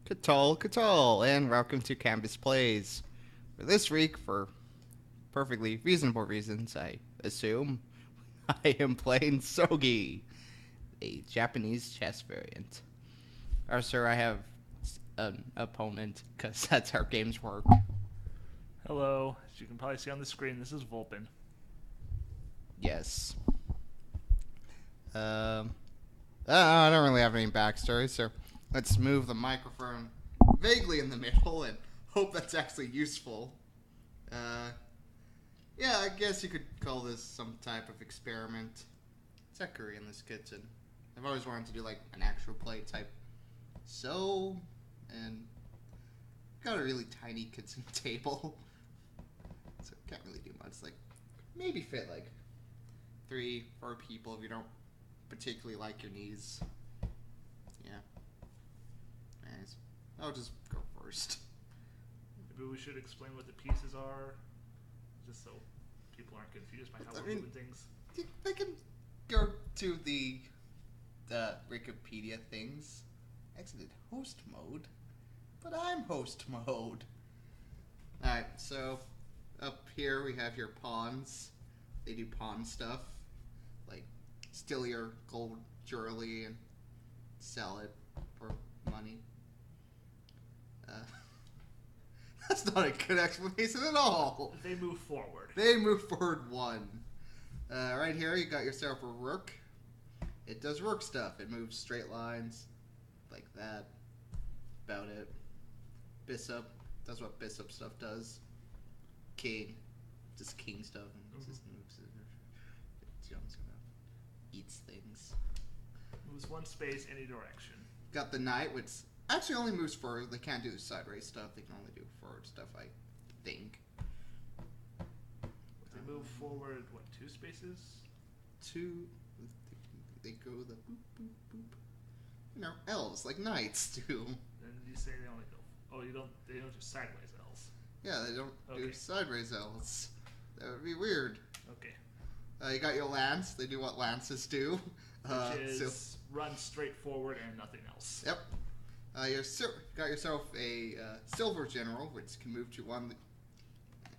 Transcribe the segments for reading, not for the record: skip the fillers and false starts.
Katol, and welcome to CanvasPlays. For this week, for perfectly reasonable reasons, I assume, I am playing Shogi, a Japanese chess variant. Or, sir, I have an opponent, because that's how games work. Hello, as you can probably see on the screen, this is Vulpin. Yes. I don't really have any backstory, so let's move the microphone vaguely in the middle and hope that's actually useful. Yeah, I guess you could call this some type of experiment. Technically in this kitchen. I've always wanted to do like an actual play type. And got a really tiny kitchen table. So can't really do much. Like, maybe fit like 3-4 people if you don't particularly like your knees. Yeah. Anyways, I'll just go first. Maybe we should explain what the pieces are, just so people aren't confused by how we're moving things. They can go to the Wikipedia things. Exited host mode, but I'm host mode. Alright, so up here we have your pawns. They do pawn stuff, like steal your gold jewelry and sell it for money. That's not a good explanation at all. They move forward. They move forward 1. Right here you got yourself a rook. It does rook stuff. It moves straight lines like that. About it. Bishop does what bishop stuff does. King, just king stuff, and just moves it. It jumps around, eats things. Moves 1 space any direction. Got the knight, which actually only moves forward. They can't do sideways stuff. They can only do forward stuff, I think. They move forward, what, 2 spaces? 2. They go the boop, boop, boop. You know, L's, like knights do. And you say they only go... Oh, they don't do sideways L's. Yeah, they don't do sideways L's. That would be weird. Okay. You got your lance. They do what lances do. Which is run straight forward and nothing else. Yep. Got yourself a silver general, which can move to 1.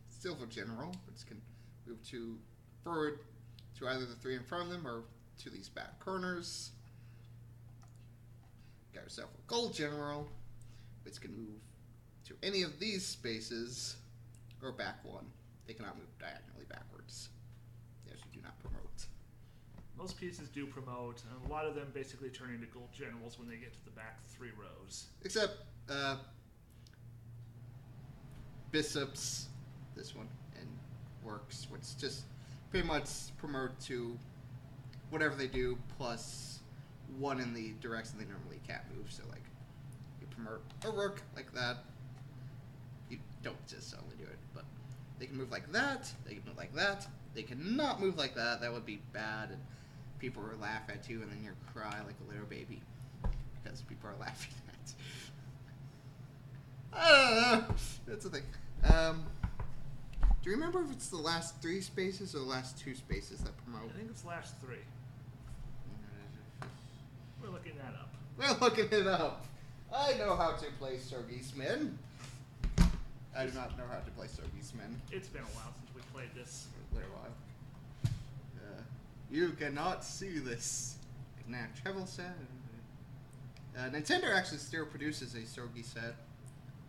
Silver general, which can move to forward to either the 3 in front of them or to these back corners. Got yourself a gold general, which can move to any of these spaces or back 1. They cannot move diagonally backwards. They actually do not promote. Most pieces do promote, and a lot of them basically turn into gold generals when they get to the back 3 rows. Except bishops, this one, and works, which just pretty much promote to whatever they do plus 1 in the direction they normally can't move. So like you promote a rook like that. You don't just only do it, but they can move like that. They can move like that. They cannot move like that. That would be bad, and people will laugh at you, and then you'll cry like a little baby because people are laughing at. I don't know. That's the thing. Do you remember if it's the last 3 spaces or the last 2 spaces that promote? I think it's last 3. We're looking that up. We're looking it up. I know how to play Shogismen. I do not know how to play Shogismen. It's been a while since we played this. For a little while. You cannot see this. Now, travel set. Nintendo actually still produces a Shogi set.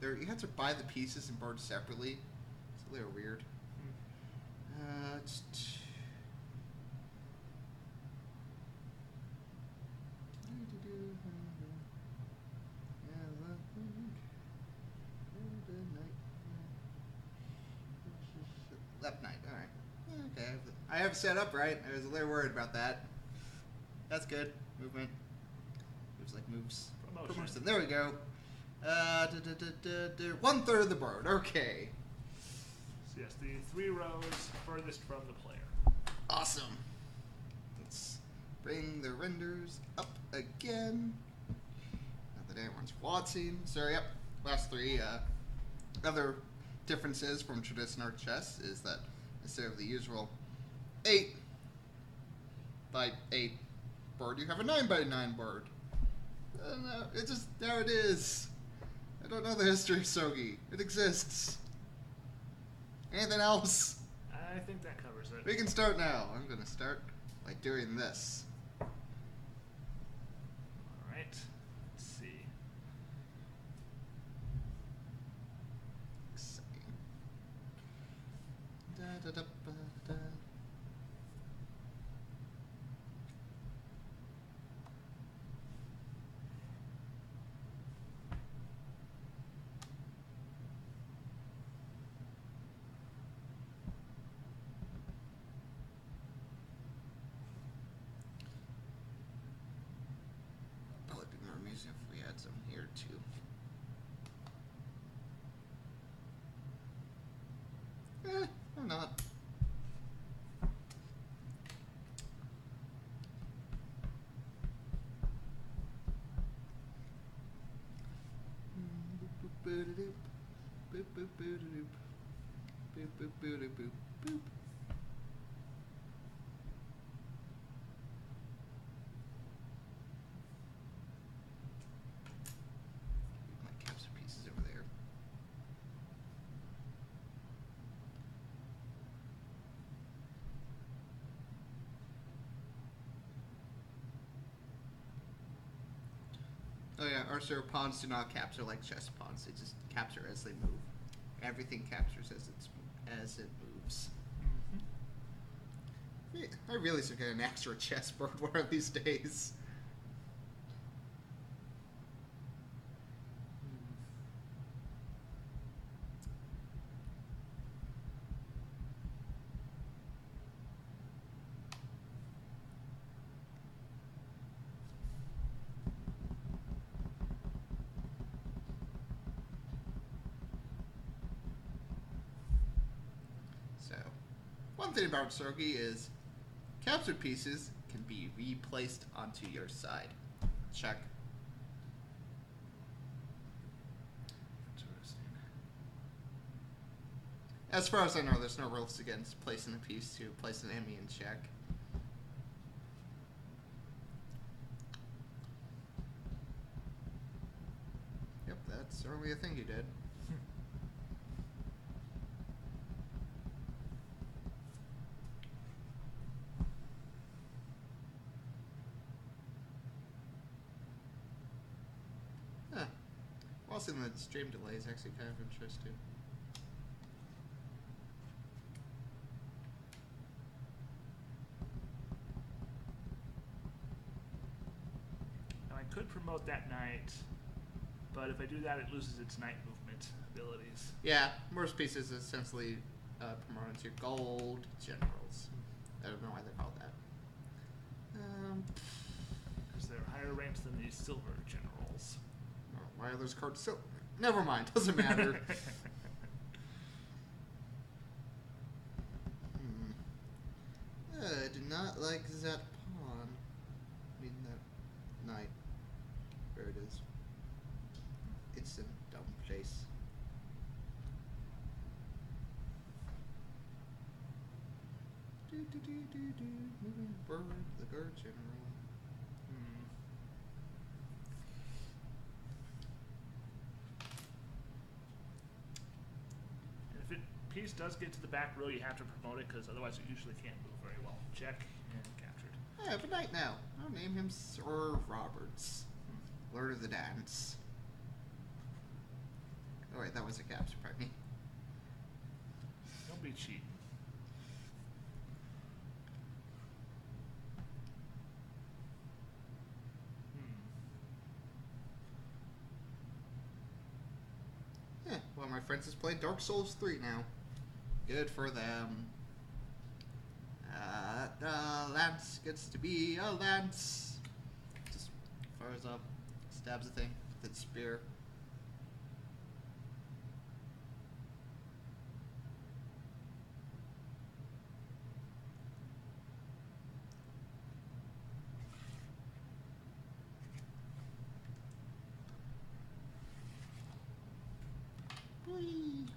You have to buy the pieces and board separately. It's a little weird. Left knight, alright. Okay, I have it set up right. I was a little worried about that. That's good. Movement. Moves like moves. Promotion. There we go. 1/3 of the board. Okay. So yes, the 3 rows furthest from the player. Awesome. Let's bring the renders up again. Not that anyone's watching. So yep, last 3. Other differences from traditional chess is that instead of the usual 8 by 8 board, you have a 9 by 9 board. It just, there it is. I don't know the history of Shogi. It exists. Anything else? I think that covers it. We can start now. I'm gonna start by doing this. All right. Let's see. Exciting. Da, da, da, ba, da. Probably be more music if we had some here too. Or not. Boop-boop-boop-a-doop. Boop-boop-boop-a-doop. Boop-boop-boop-a-boop. Boop. My capture pieces over there. Oh yeah, Archer pawns do not capture like chess pawns. They just capture as they move. Everything captures as it moves. Yeah, I really should get an extra chessboard one of these days. So, one thing about Shogi is captured pieces can be replaced onto your side. Check. Interesting. As far as I know, there's no rules against placing a piece to place an enemy in check. Yep, that's certainly a thing you did. Huh. Also, the stream delay is actually kind of interesting. Now I could promote that knight, but if I do that, it loses its knight movement abilities. Yeah, most pieces essentially promoted to gold generals. I don't know why they're called that. Because they're higher ranks than the silver generals. Why are those cards so... Never mind, doesn't matter. I do not like that pawn. I mean, that knight. Where it is. It's in a dumb place. Moving bird, the guard general. And if it piece does get to the back row, you have to promote it because otherwise it usually can't move very well. Check and captured. I have a knight now. I'll name him Sir Roberts. Lord of the Dance. Oh wait, that was a capture, pardon me. Don't be cheating. Yeah, well, my friends has played Dark Souls 3 now. Good for them. The lance gets to be a lance. Just fires up, stabs the thing with its spear. Whee!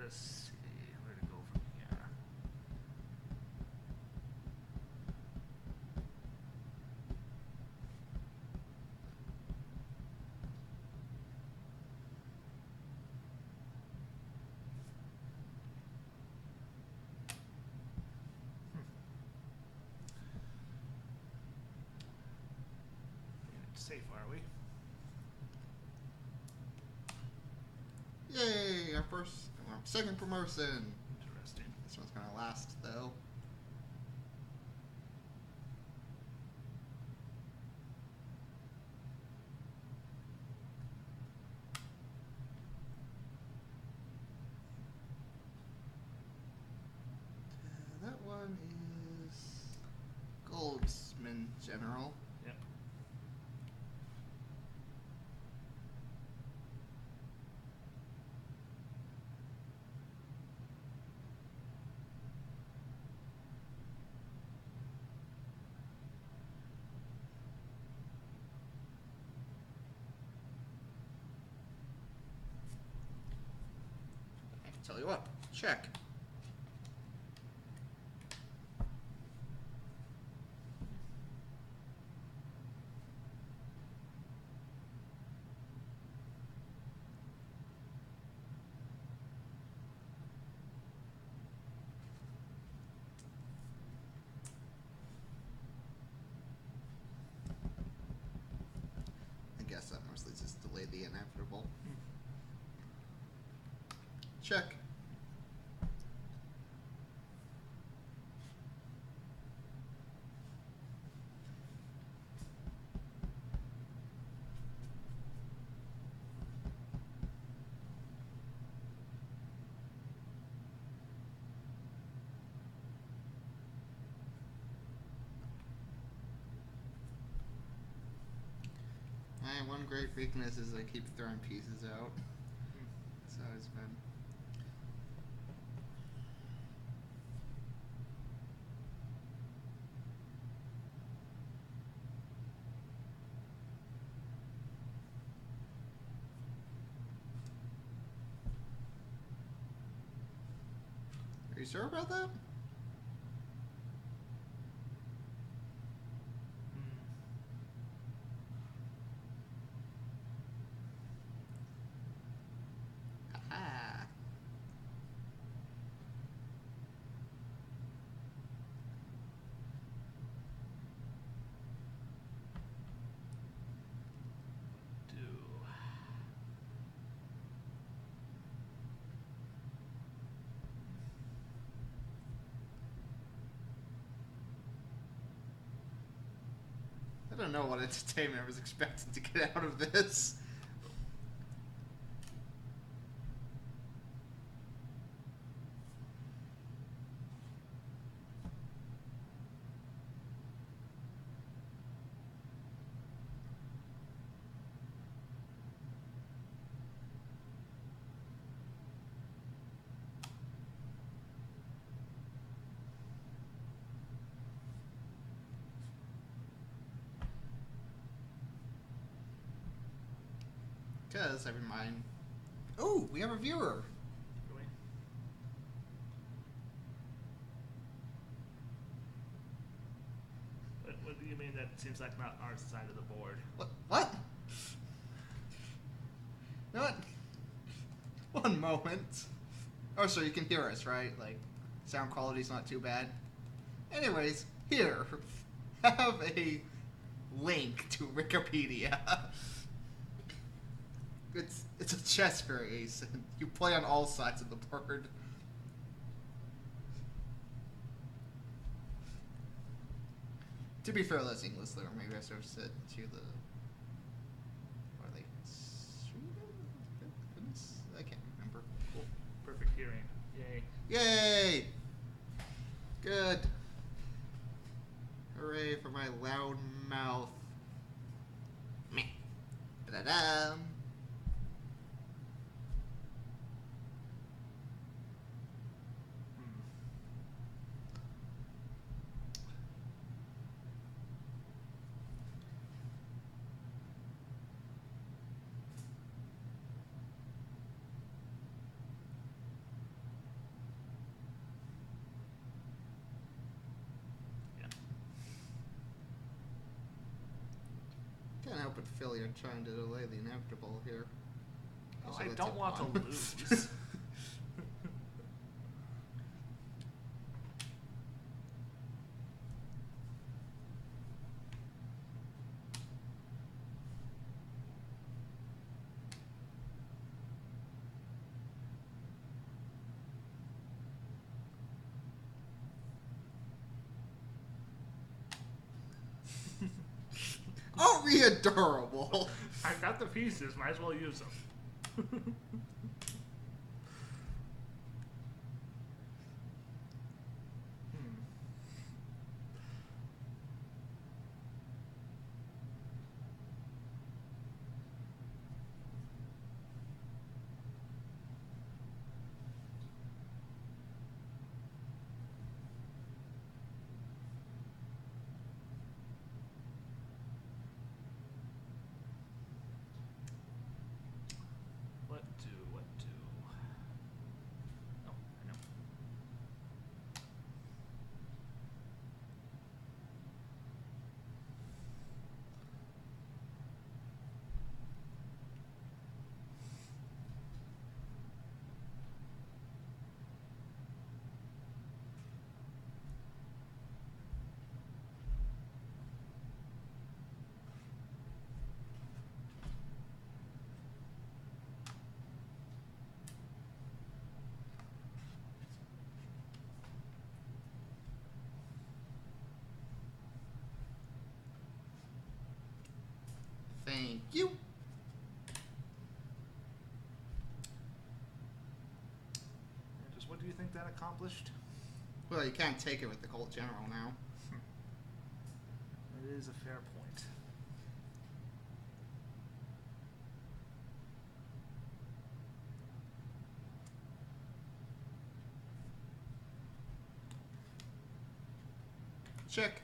Let's see where to go from safe, are we? Yay! Our second promotion. Interesting. This one's gonna last though. That one is Goldsman General. Yep. I can tell you what. Check. I guess that mostly just delayed the inevitable. Check. My one great weakness is I keep throwing pieces out. That's how it's been. Are you sure about that? Ah. I don't know what entertainment I was expecting to get out of this. Because I remind. Oh, we have a viewer. Really? What do you mean that seems like not our side of the board? What? You know what? One moment. Oh, so you can hear us, right? Like, sound quality's not too bad. Anyways, here. Have a link to Wikipedia. It's a chess variation. You play on all sides of the board. To be fair, that's English there. Maybe I should have said to the. What are they? Goodness, I can't remember. Cool. Perfect hearing. Yay. Yay! Good. Hooray for my loud mouth. Meh. Da-da-da. Can't help but feel you're trying to delay the inevitable here. Oh, Also, I that's don't a want to pawn. lose. be adorable. I've got the pieces. Might as well use them. What do? Oh, I know. Thank you. Just what do you think that accomplished? Well, you can't take it with the Colt General now. That is a fair point. Check.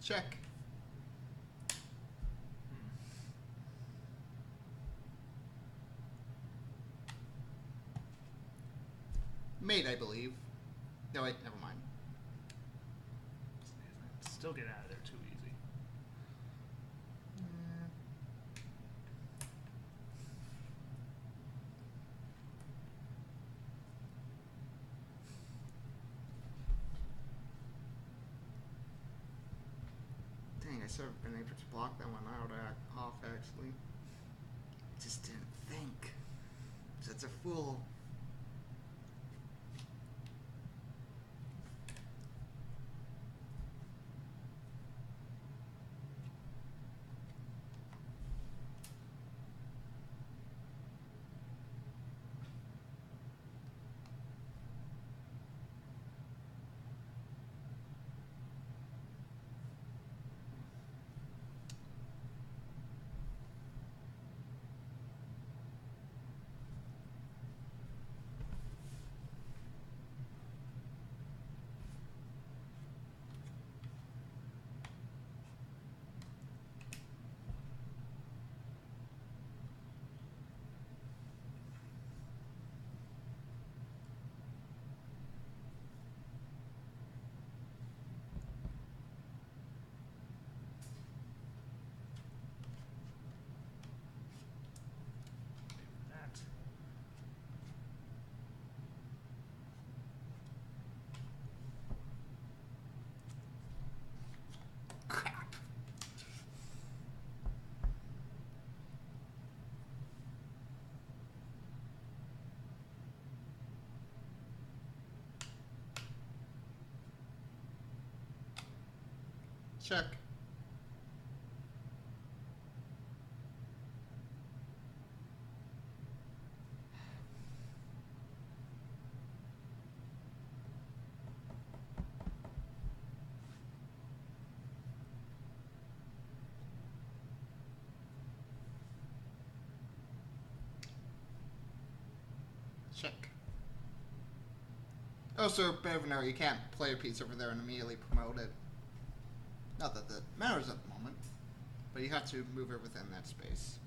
Check. Mate, I believe. No, wait, never mind. Still get out of there too easy. Dang, I should have been able to block that one out off, actually. Just didn't think. Such a fool. That. Crap. Check. Check. Oh, so bit of an error. You can't play a piece over there and immediately promote it. Not that that matters at the moment, but you have to move it within that space.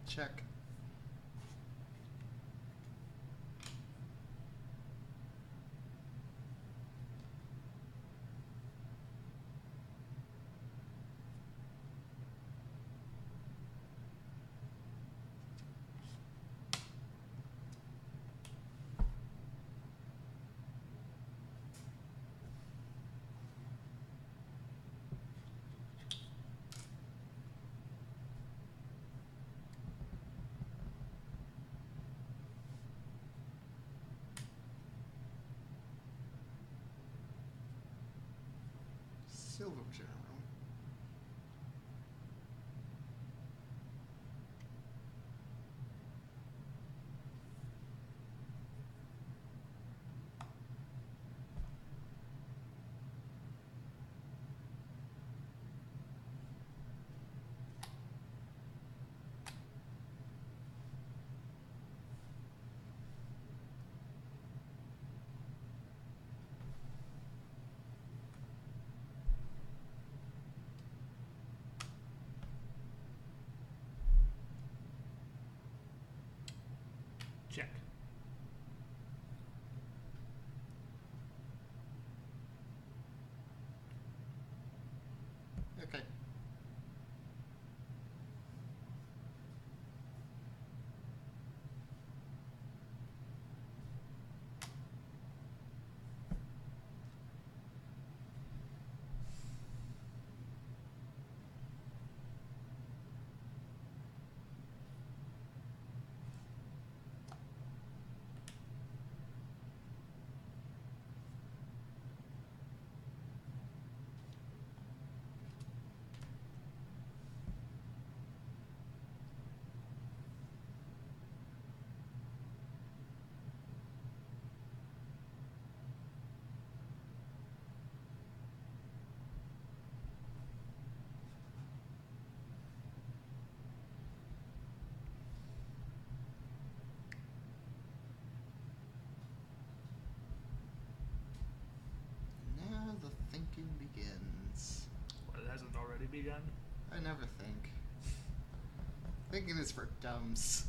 Check. Silver General. Check. Okay. Now the thinking begins. Well, it hasn't already begun. I never think. Thinking is for dumbs.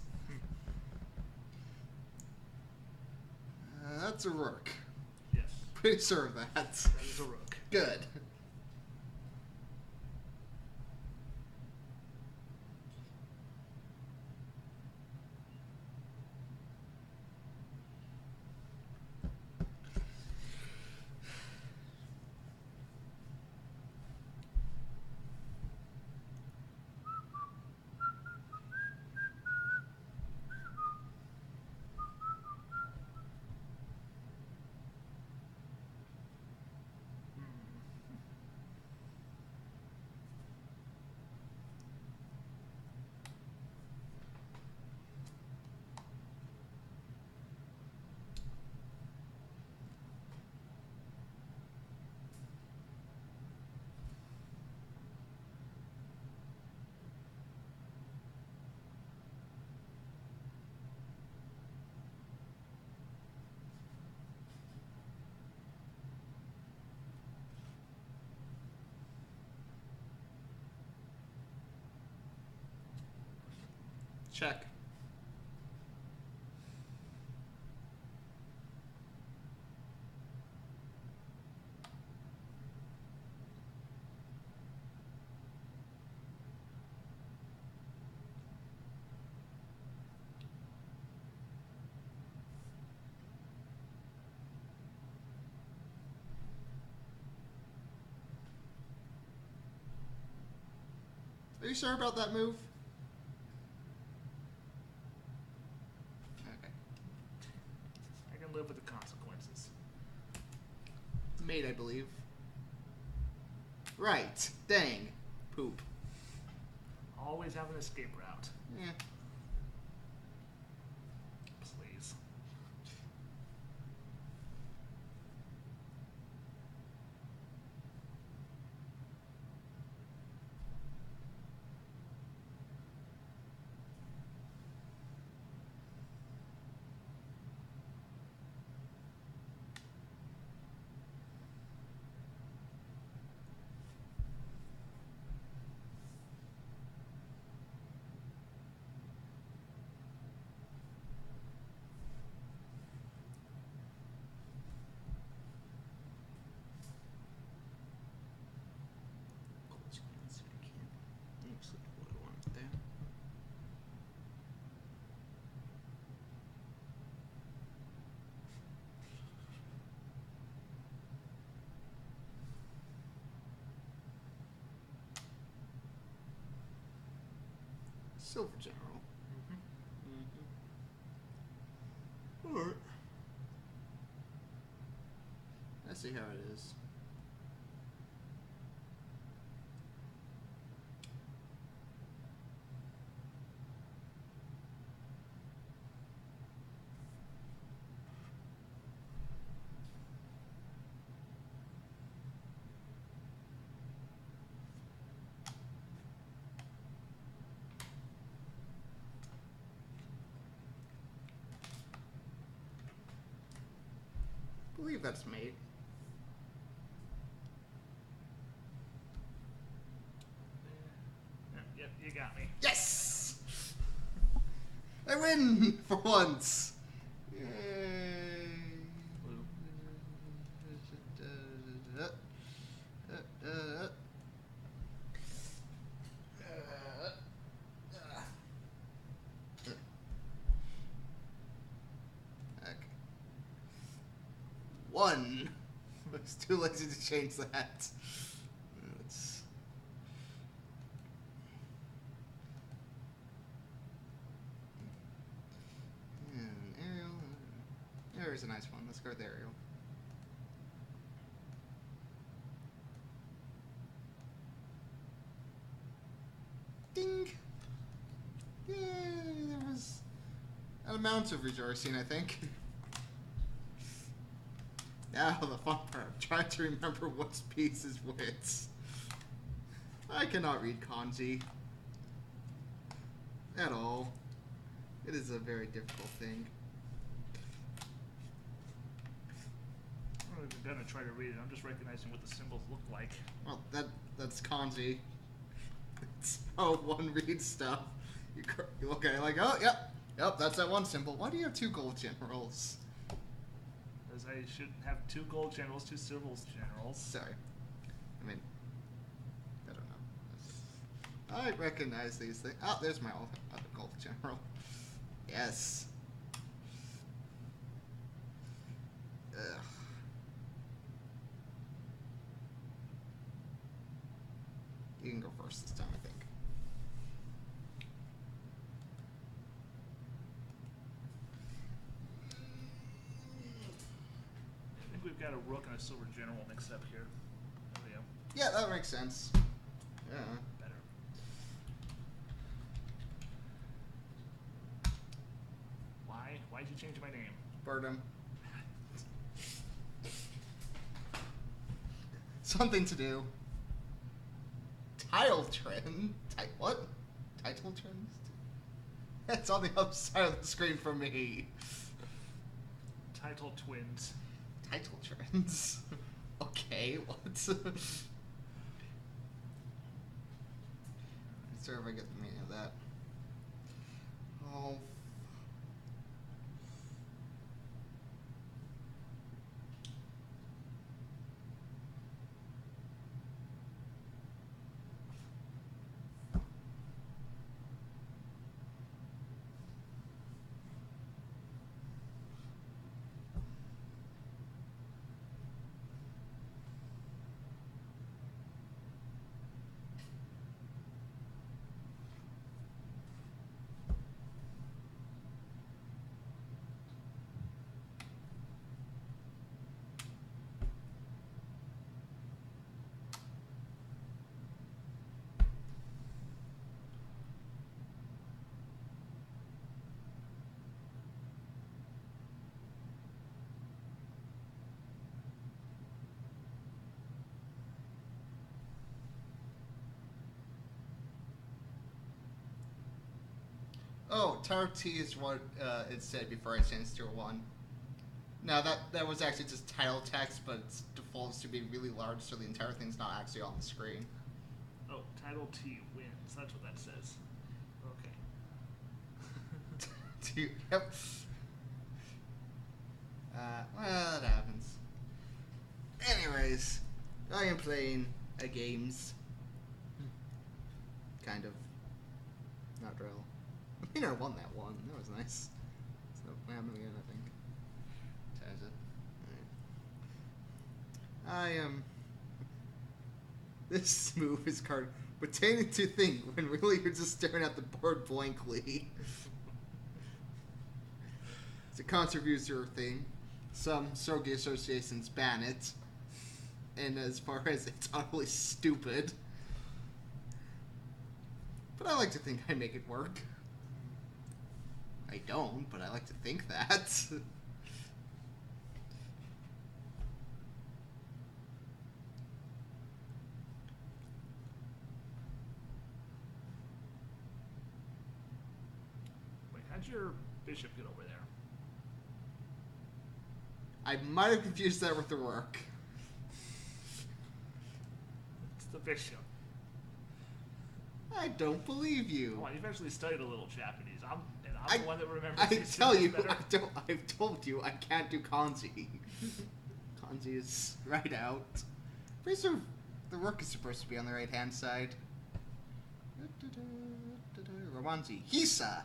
That's a rook. Yes. Pretty sure of that. That is a rook. Good. Check. Are you sure about that move? Okay. I can live with the consequences. Mate, I believe. Right. Dang. Poop. Always have an escape route. Yeah. Please. Silver General. Mm-hmm. Alright. I see how it is. believe that's mate. Yep, you got me. Yes! I win for once. Yay. Blue. Okay. 1. I was too lazy to change that. Let's... Ariel. There's a nice one. Let's go with Ariel. Ding! Yay! There was an amount of rejoicing, I think. Now the fun part. I'm trying to remember what's piece is which. I cannot read kanji. At all. It is a very difficult thing. I'm not even gonna try to read it. I'm just recognizing what the symbols look like. Well, that's kanji. It's how one reads stuff. You look at it like, oh, yep, that's that one symbol. Why do you have 2 gold generals? Because I should have 2 gold generals, 2 silver generals. Sorry. I mean, I don't know. I recognize these things. Oh, there's my other gold general. Yes. Ugh. You can go first this time, I think. I think we've got a rook and a silver general mixed up here. There we go. Yeah, that makes sense. Yeah. Better. Why? Why'd you change my name? Birdum. Something to do. Tile trend? What? Title trends? It's on the other side of the screen for me. Title twins. Title trends? Okay, what? Let's see if I get the meaning of that. Oh. Oh, Tower T is what it said before I changed to a 1. Now that was actually just title text, but it defaults to be really large, so the entire thing's not actually on the screen. Oh, title T wins. That's what that says. Okay. Yep. Well, that happens. Anyways, I am playing a games. Kind of. Not real. I mean, I won that one. That was nice. So, I'm again, I think. Times it. Alright. I am. This move is card pertaining to think when really you're just staring at the board blankly. It's a contributor thing. Some Shogi associations ban it. And as far as it's utterly stupid. But I like to think I make it work. I don't, but I like to think that. Wait, how'd your bishop get over there? I might have confused that with the rook. It's the bishop. I don't believe you. Come on, you've actually studied a little Japanese. I'm the one that remembers I these tell you, better. I've told you, I can't do kanji. Kanji is right out. Pretty sure the rook is supposed to be on the right-hand side. Romanji. Hisa,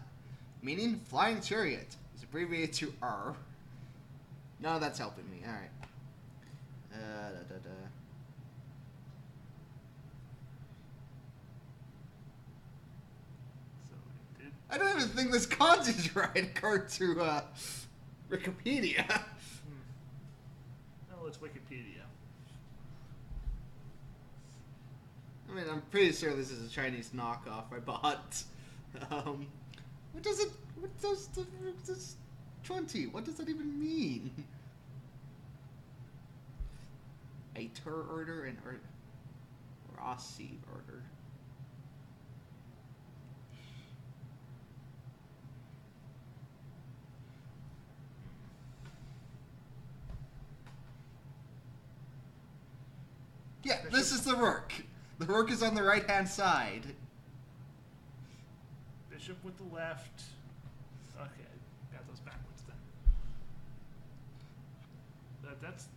meaning flying chariot, is abbreviated to R. No, that's helping me. All right. So I did. I don't even think this kanji is right, according to Wikipedia. Oh, it's Wikipedia. I mean, I'm pretty sure this is a Chinese knockoff I bought. What does this 20? What does that even mean? A tur order and Rossi order. Yeah, this is the rook. The rook is on the right-hand side. Bishop with the left. Okay, got those backwards then. That's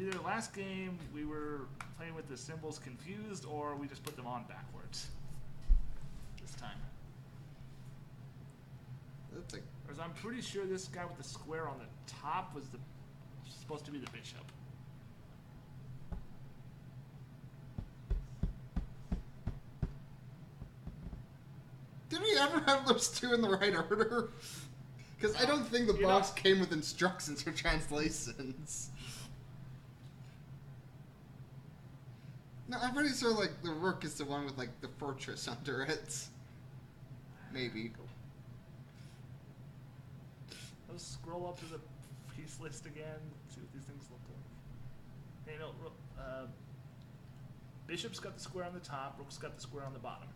either last game we were playing with the symbols confused, or we just put them on backwards. This time. That's like. Whereas I'm pretty sure this guy with the square on the top was supposed to be the bishop. Did we ever have those two in the right order? Because I don't think the box came with instructions for translations. No, I'm pretty sure like the rook is the one with like the fortress under it. Maybe. Let's scroll up to the piece list again. See what these things look like. Hey, no, bishop's got the square on the top. Rook's got the square on the bottom.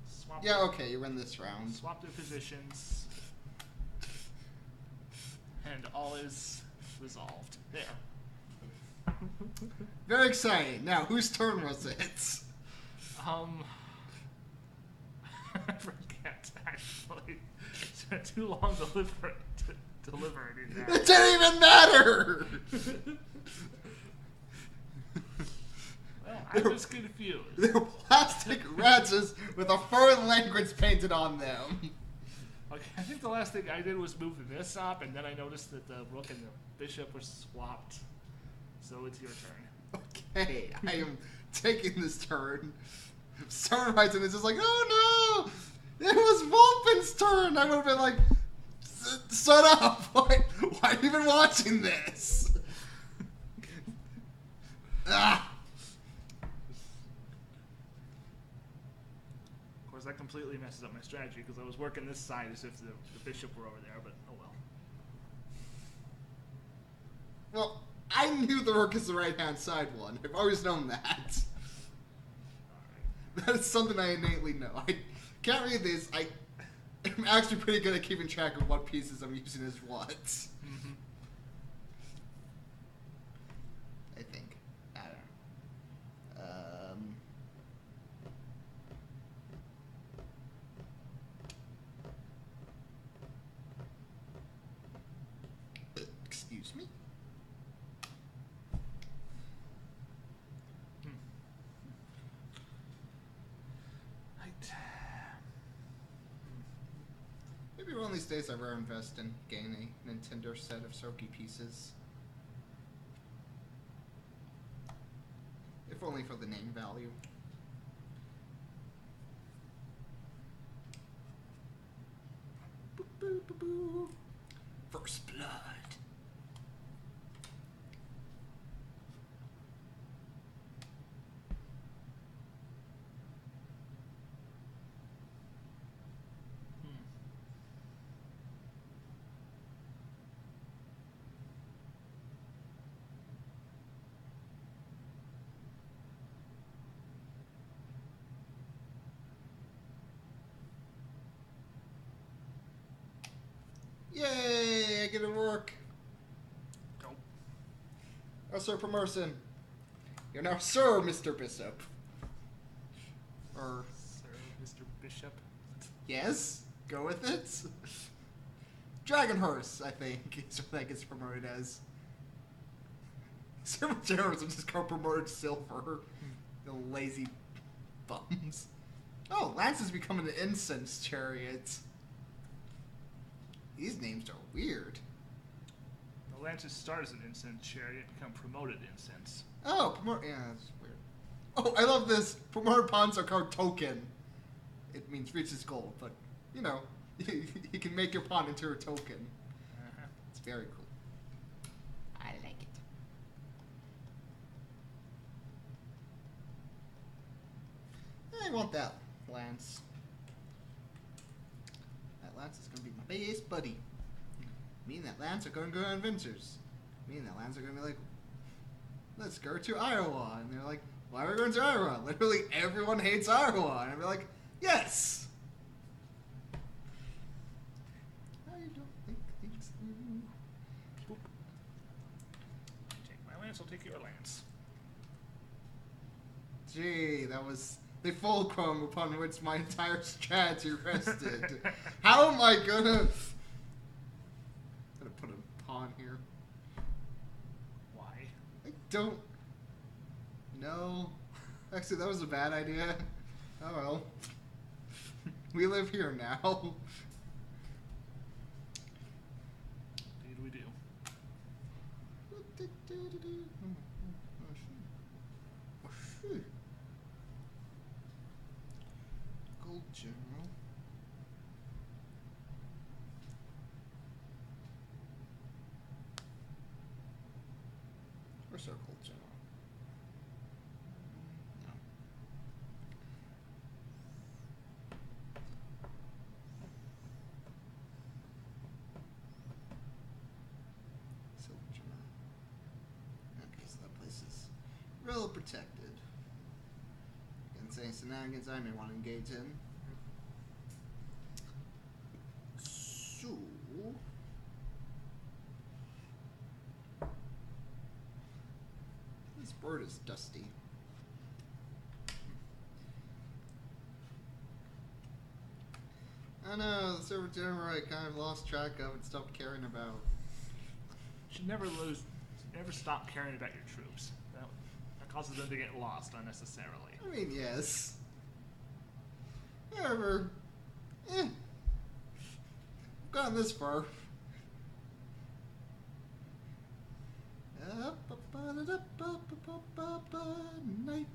Swap yeah, okay, you win this round. Swap their positions. And all is resolved. There. Very exciting. Now, whose turn was it? I forget, actually. It's been too long deliberating that. It didn't even matter! I'm just confused. They're plastic wretches with a foreign language painted on them. Okay, I think the last thing I did was move this up, and then I noticed that the rook and the bishop were swapped. So it's your turn. Okay, I am taking this turn. Someone writes and it's just like, oh no! It was Vulpin's turn! I would have been like, shut up! Why are you even watching this? Ah! That completely messes up my strategy because I was working this side as if the bishop were over there, but oh well. Well, I knew the rook is the right-hand side one. I've always known that. Alright. That is something I innately know. I can't read these. I'm actually pretty good at keeping track of what pieces I'm using as what. Mm-hmm. I think. I don't know. Excuse me? Maybe one of these days I will invest in getting a Nintendo set of Shogi pieces. If only for the name value. Boop, boop, boop, boop. First blood. Yay! I get to work. Go. Oh, Sir Promerson. You're now Sir Mr. Bishop. Or... Sir, Mr. Bishop. Yes? Go with it? Dragonhorse, I think, is what that gets promoted as. Silver Generals will just go promoted to Silver. The lazy bums. Oh, Lance is becoming an incense chariot. These names are weird. The Lances start as an incense chariot, become promoted incense. Oh, yeah, that's weird. Oh, I love this. Promoted pawns are called token. It means reaches gold, but, you know, you can make your pawn into a token. Uh-huh. It's very cool. I like it. I want that Lance. That Lance is going to be my best buddy. Me and that Lance are going to go on adventures. Me and that Lance are going to be like, let's go to Iowa. And they're like, why are we going to Iowa? Literally everyone hates Iowa. And I'd be like, yes! I don't think things through. Boop. Take my lance, I'll take your lance. Gee, that was the fulcrum upon which my entire strategy rested. How am I gonna put a pawn here? Why? I don't know. Actually, that was a bad idea. Oh well. We live here now. Indeed we do. Gold General. Where's our Gold General? No. Silver General. Okay, so that place is real protected. Against any shenanigans I may want to engage in. So... this bird is dusty. I know, the Silver General I kind of lost track of and stopped caring about. Should never stop caring about your troops. That causes them to get lost unnecessarily. I mean, yes. However, I've gone this far. Night.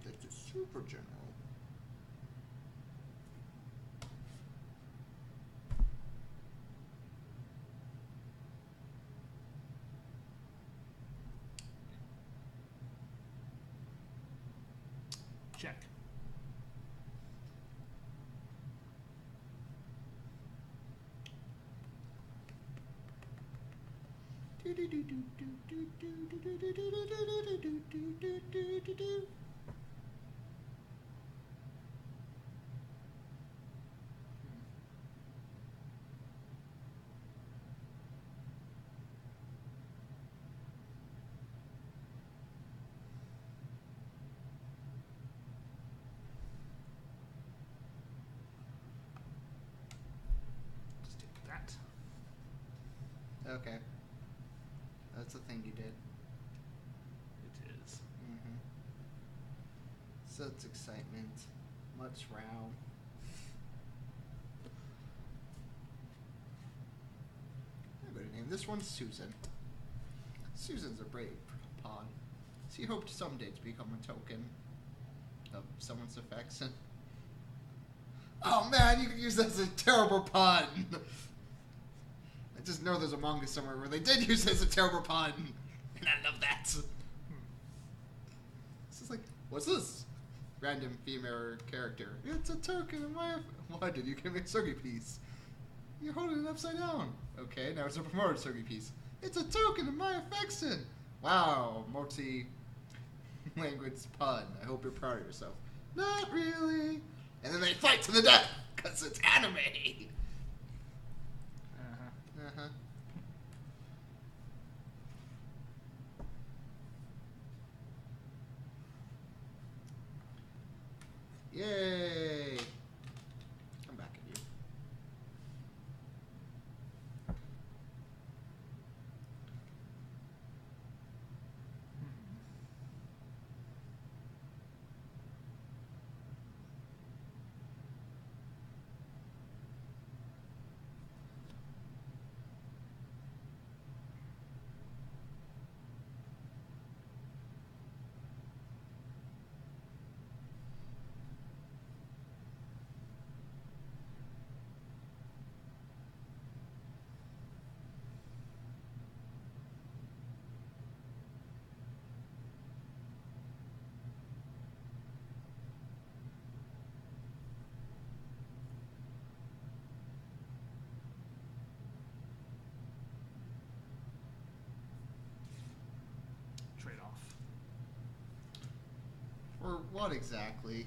That's a Super General. Check. Just take that. Okay. That's the thing you did. It is. Mm-hmm. Such excitement. Much row. I'm going to name this one Susan. Susan's a brave pawn. She hoped someday to become a token of someone's affection. Oh man, you could use that as a terrible pun! I just know there's a manga somewhere where they did use it as a terrible pun! And I love that! This is like, what's this? random female character. It's a token of my... Why did you give me a Shogi piece? You're holding it upside down. Okay, now it's a promoted Shogi piece. It's a token of my affection. Wow, multi-language pun. I hope you're proud of yourself. Not really. And then they fight to the death, because it's anime. Uh-huh. Uh-huh. Yay! I'm back at you. Trade-off. For what exactly?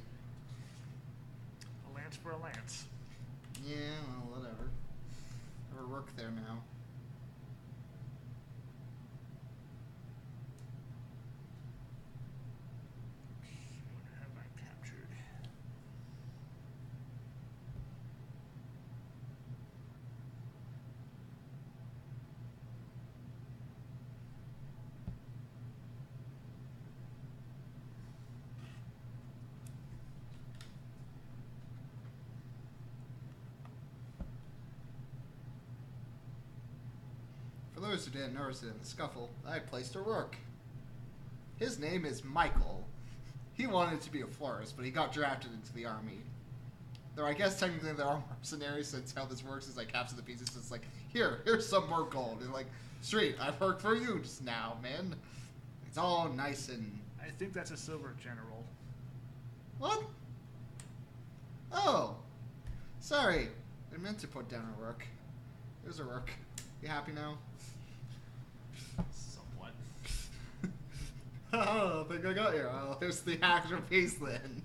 A lance for a lance. Yeah, well, whatever. Or work there now. What have I captured? For those who didn't notice it in the scuffle, I placed her work. His name is Michael. He wanted to be a florist, but he got drafted into the army. Though I guess technically there are mercenaries, since how this works is like capture the pieces. It's like, here's some more gold. And like, straight, I've worked for you just now, man. It's all nice and... I think that's a silver general. What? Oh. Sorry. I meant to put down her work. There's her work. You happy now? Somewhat. I don't think I got you. Well, there's the actual piece then.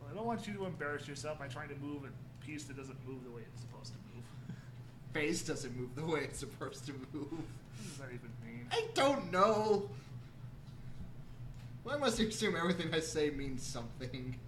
Well, I don't want you to embarrass yourself by trying to move a piece that doesn't move the way it's supposed to move. Face doesn't move the way it's supposed to move. What does that even mean? I don't know. Why must you assume everything I say means something?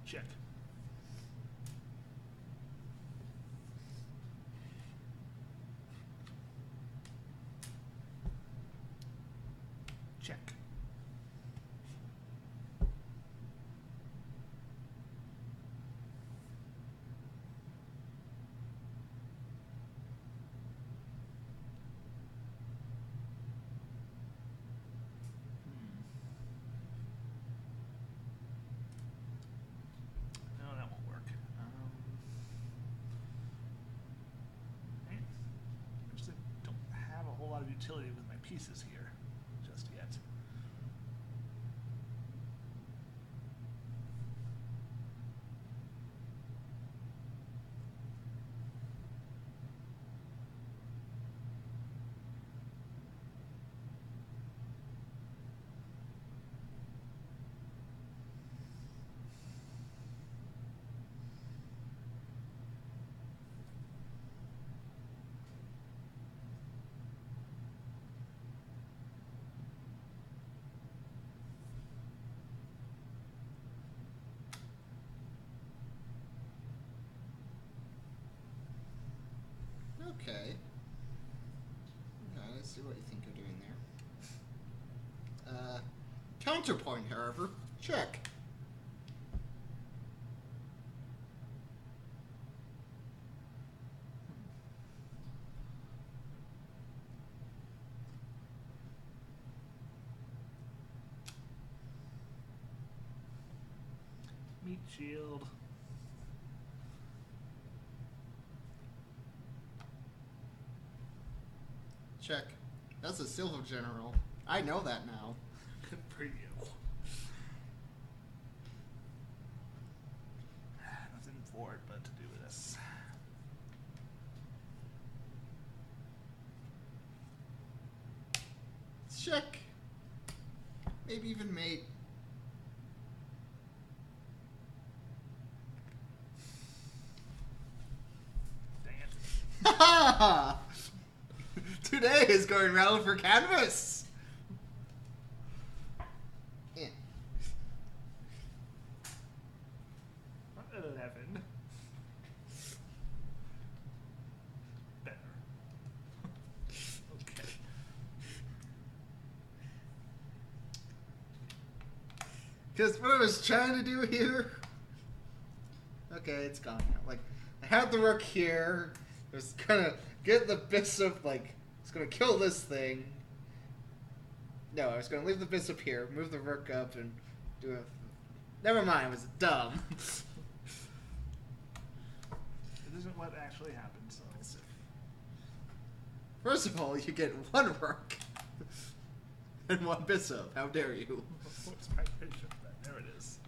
Check. Check. No, that won't work. I just don't have a whole lot of utility with my pieces here just yet. Okay. Let's see what you think you're doing there. Counterpoint, however. Check. Meat shield. Check. That's a Silver General. I know that now. Good for you. Nothing for it but to do this. Check. Maybe even mate. Dang it. Ha ha! Today is going well for Canvas. Yeah. Not 11. Better. Okay. Because what I was trying to do here... Okay, it's gone now. Like, I had the rook here. I was gonna get the bishop, like... It's gonna kill this thing. No, I was gonna leave the bishop here, move the rook up, and do a... Never mind, it was dumb. It isn't what actually happened, so... First of all, you get one rook. And one bishop. How dare you? What's my bishop then? There it is.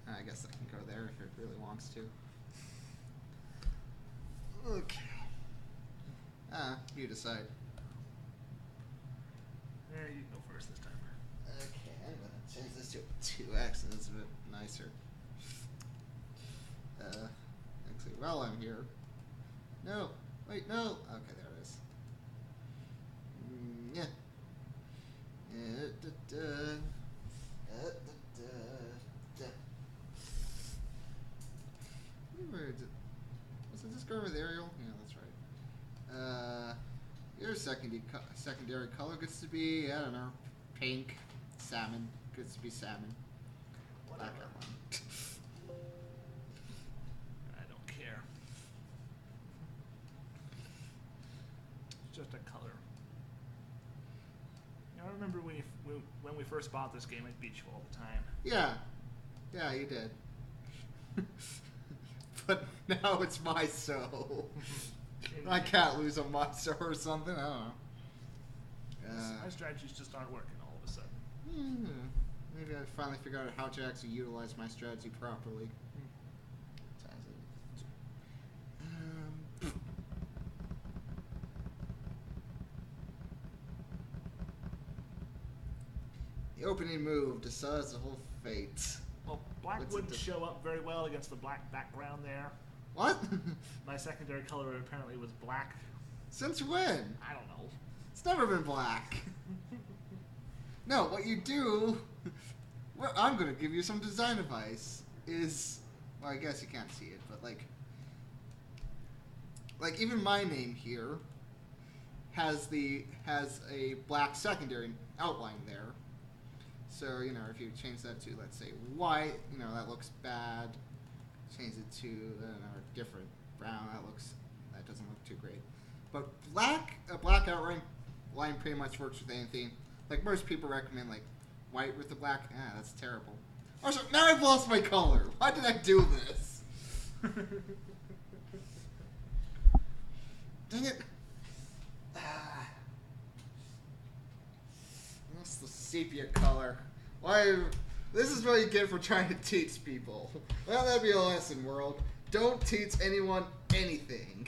I guess I can go there if it really wants to. Okay. You decide. Yeah, you can go first this time. Okay, I'm gonna change this to a 2x, and it's a bit nicer. Actually, while I'm here. No, wait, no. Okay, there it is. Yeah. Where did, was it just go with Ariel? Yeah, that's right. Your secondary color gets to be, I don't know, pink, salmon. Gets to be salmon. Whatever. Black outline. I don't care. It's just a color. You know, I remember when we first bought this game, I'd beat you all the time. Yeah. Yeah, you did. But now it's my show. I can't lose on my show or something. I don't know. My strategies just aren't working all of a sudden. Maybe I finally figured out how to actually utilize my strategy properly. The opening move decides the whole fate. Well, black What's wouldn't it show up very well against the black background there. What? My secondary color apparently was black. Since when? I don't know. It's never been black. No, what you do... Well, I'm going to give you some design advice. Is... Well, I guess you can't see it, but like even my name here has a black secondary outline there. So, you know, if you change that to, let's say, white, you know, that looks bad. Change it to, I don't know, a different brown, that doesn't look too great. But a black outline pretty much works with anything. Like, most people recommend, like, white with the black. That's terrible. Also, now I've lost my color. Why did I do this? Dang it. What's the sepia color? Why? This is what you get for trying to teach people. Well, that'd be a lesson, world. Don't teach anyone anything.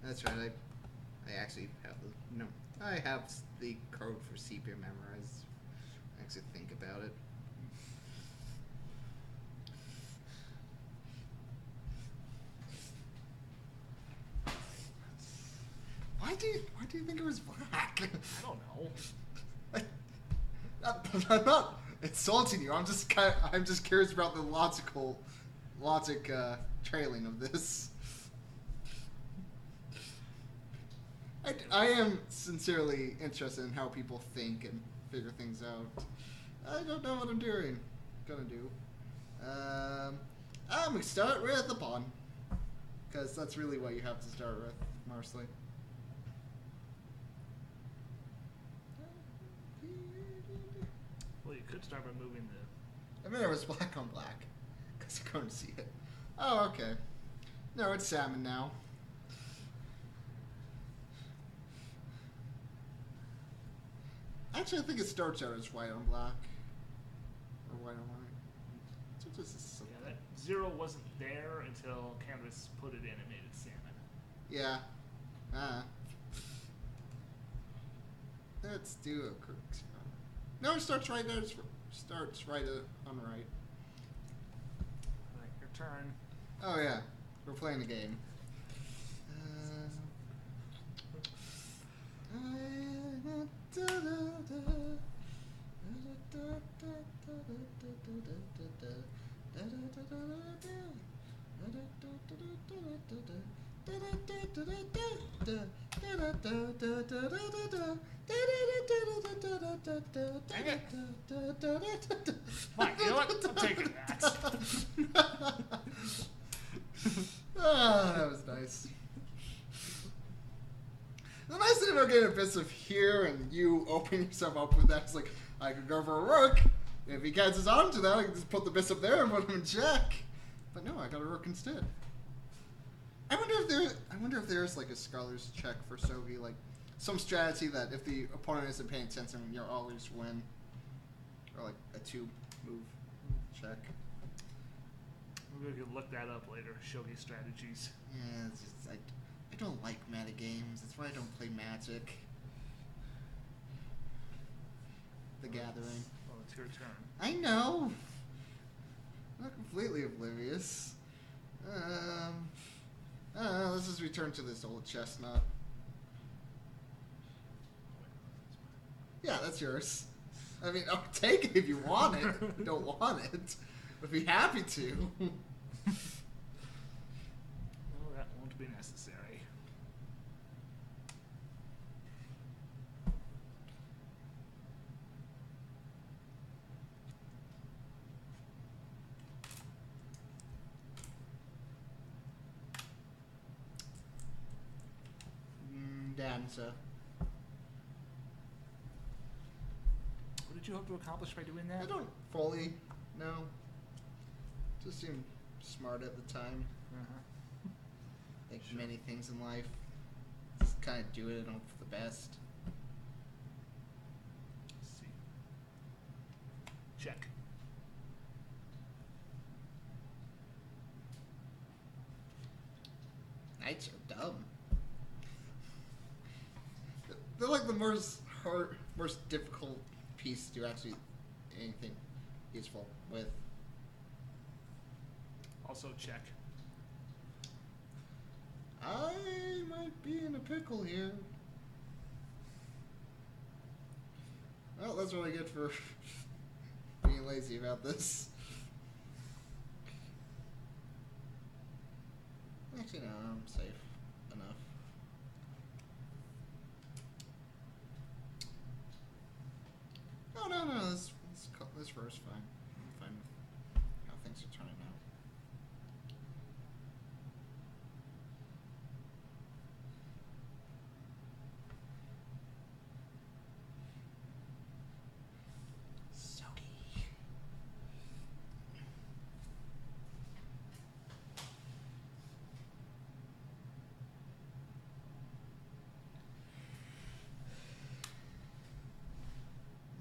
That's right. I actually have I have the code for sepia memorized. I actually think about it. why do you think it was black? I don't know. I'm not insulting you. I'm just curious about the logic trailing of this. I am sincerely interested in how people think and figure things out. I don't know what I'm gonna do. I'm gonna start with a pawn, because that's really what you have to start with, mostly. Well, you could start by moving the... I mean, it was black on black, because you're going to see it. Oh, okay. No, it's salmon now. Actually, I think it starts out as white on black. Or white on white. So just yeah, that 0 wasn't there until Canvas put it in and made it salmon. yeah. Let's do a quick experiment. No, it starts right there. It starts right on the right. Alright, your turn. Oh, yeah. We're playing a game. Dang it. Fine, you know what? I'm taking that. Ah, that was nice. The nice thing about getting a bit of here and you opening yourself up with that is like, I could go for a rook. If he catches on to that, I can just put the bishop there and put him in check. But no, I got a rook instead. I wonder if there's like a scholar's check for Shogi, like some strategy that if the opponent isn't paying attention, you'll always win. Or like a 2-move check. Maybe we could look that up later. Shogi strategies. Yeah, it's just, I don't like meta games. That's why I don't play Magic. The Gathering. Well, it's your turn. I know. I'm not completely oblivious. Let's just return to this old chestnut. Yeah, that's yours. I mean, I'll take it if you want it. If you don't want it. I'd be happy to. No, that won't be necessary. Dancer. What did you hope to accomplish by doing that? I don't fully know. Just seemed smart at the time. Uh-huh. Like Sure. many things in life. Just kind of do it and hope for the best. Let's see. Check. Knights are dumb. They're like the most difficult piece to do actually anything useful with. Also check. I might be in a pickle here. Well, that's what I get for being lazy about this. Actually, no, I'm safe enough. Oh, no, this row is fine. I'm fine with how things are turning out. Shogi.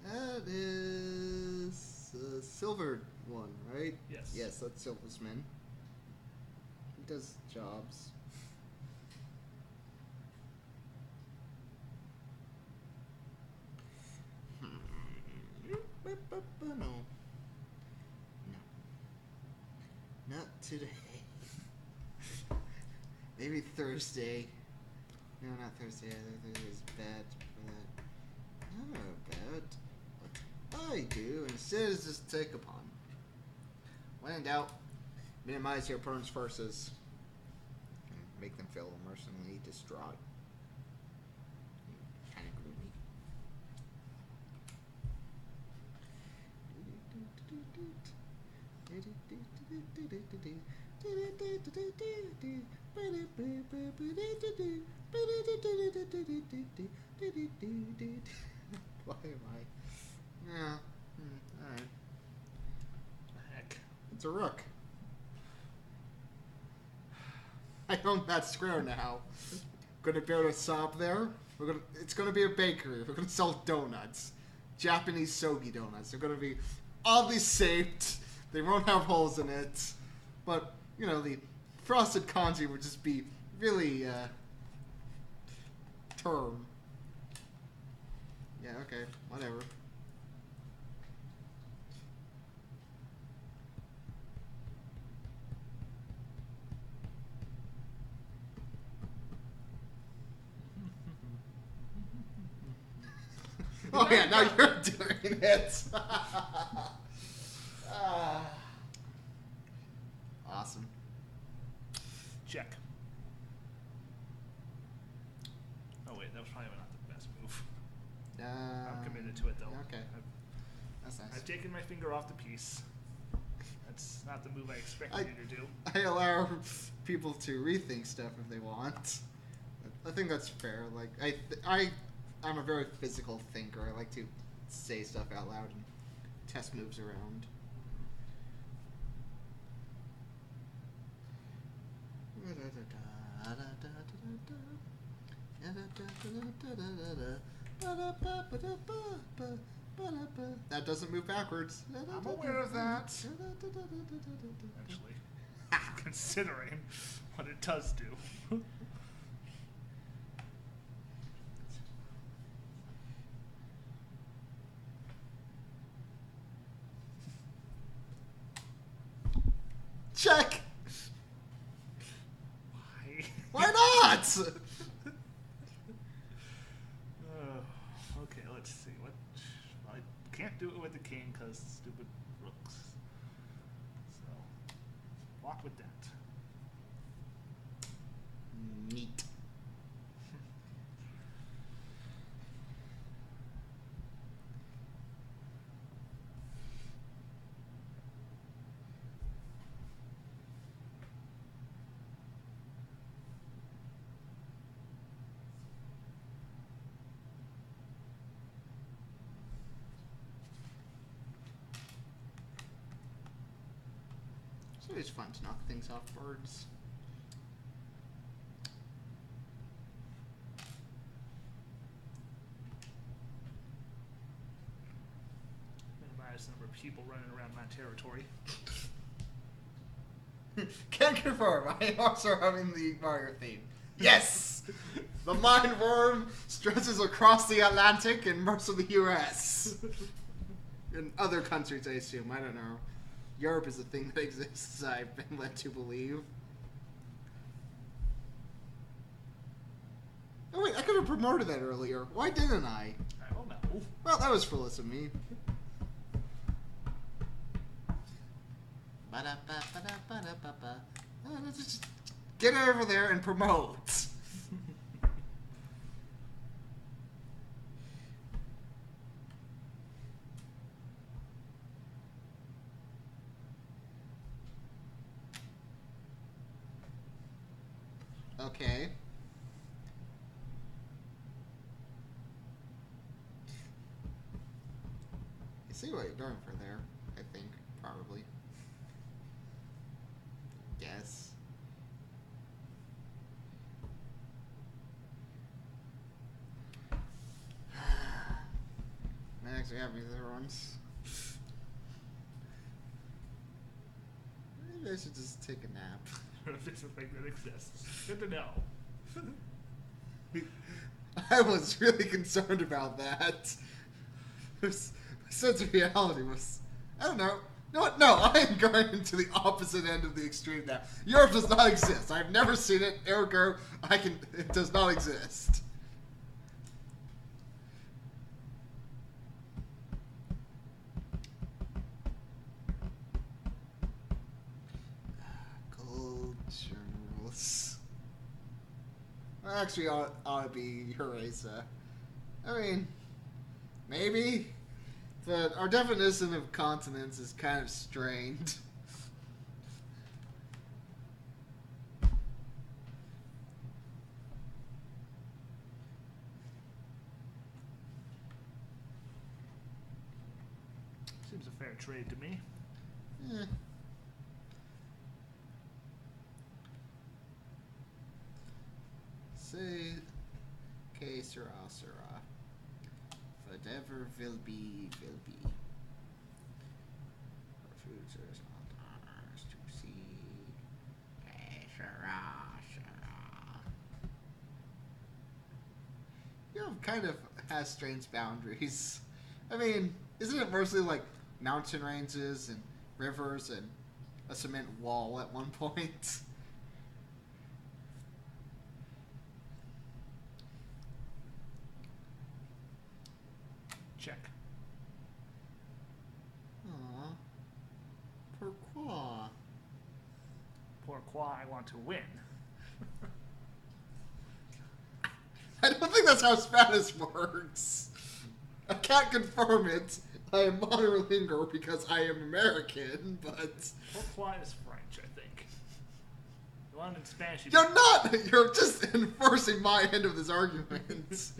That is a silver one, right? Yes. Yes, that's Silversman. He does jobs. No. No. Not today. Maybe Thursday. No, not Thursday. Thursday is bad for that. How about what I do instead is just take a pawn. When in doubt, minimize your opponent's forces and make them feel emotionally distraught. Kind of gloomy. Why am I? Yeah. Alright. The heck? It's a rook. I own that square now. Gonna be able to stop there. It's gonna be a bakery. We're gonna sell donuts. Japanese Shogi donuts. They're gonna be oddly shaped. They won't have holes in it. But, you know, the frosted kanji would just be really, term. Yeah, okay. Whatever. Oh yeah, now you're doing it. Awesome. Check. Oh wait, that was probably not the best move. I'm committed to it though. Okay. That's nice. I've taken my finger off the piece. That's not the move I expected you to do. I allow people to rethink stuff if they want. I think that's fair. Like I'm a very physical thinker. I like to say stuff out loud and test moves around. That doesn't move backwards. I'm aware of that. Actually, considering what it does do. Check! Why? Why not? Okay, let's see. What? Well, I can't do it with the king because stupid rooks. So, walk with that. Neat. It's always fun to knock things off birds. Minimize the number of people running around my territory. Can confirm, I am also having the Mario theme. Yes! The mind worm stretches across the Atlantic and most of the U.S. In other countries, I assume. I don't know. Europe is a thing that exists, I've been led to believe. Oh wait, I could have promoted that earlier. Why didn't I? I don't know. Well, that was foolish of me. Just get over there and promote. Okay. I see what you're going for there, I think, probably. Yes. I'm actually happy with the runs. Maybe I should just take a nap. It's a thing that exists. Good to know. I was really concerned about that. My sense of reality was, I don't know, No, what? No, I am going to the opposite end of the extreme now. Europe does not exist. I've never seen it. Ergo, it does not exist. Gold journals. Actually, ought to be Eurasia. I mean, maybe. But our definition of continents is kind of strained. Seems a fair trade to me. Eh. Say, que sera, sera. Whatever will be, will be. Our futures on ours to see. Que sera, sera. Europe kind of has strange boundaries. I mean, isn't it mostly like mountain ranges and rivers and a cement wall at one point? Check. Aww. Pourquoi? Pourquoi I want to win. I don't think that's how Spanish works. I can't confirm it. I am monolingual because I am American, but... Pourquoi is French, I think. The one in Spanish... You're not! You're just enforcing my end of this argument.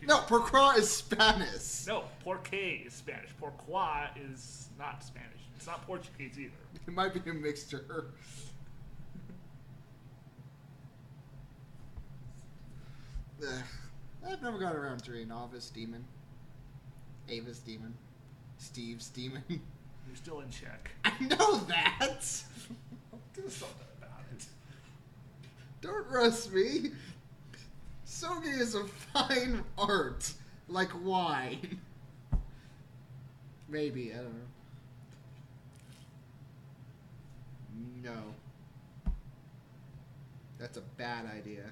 No, pourquoi is Spanish. No, porque is Spanish. Pourquoi is not Spanish. It's not Portuguese either. It might be a mixture. I've never got around to reading Avis Demon. Avis Demon. Steve's Demon. You're still in check. I know that! I'll do something about it. Don't rush me. Shogi is a fine art, like wine. Maybe, I don't know. No. That's a bad idea.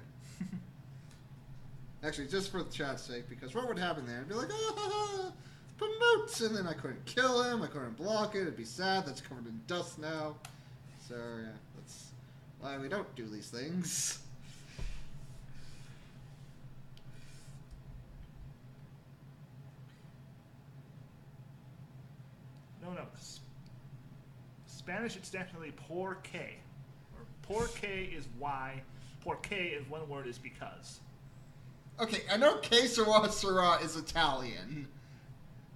Actually, just for the chat's sake, because what would happen there? I'd be like, ah, promotes, and then I couldn't kill him, I couldn't block it, it'd be sad, that's covered in dust now. So, yeah, that's why we don't do these things. No. Spanish, it's definitely porque. Or porque is why. Porque is one word is because. Okay, I know que sera sera is Italian.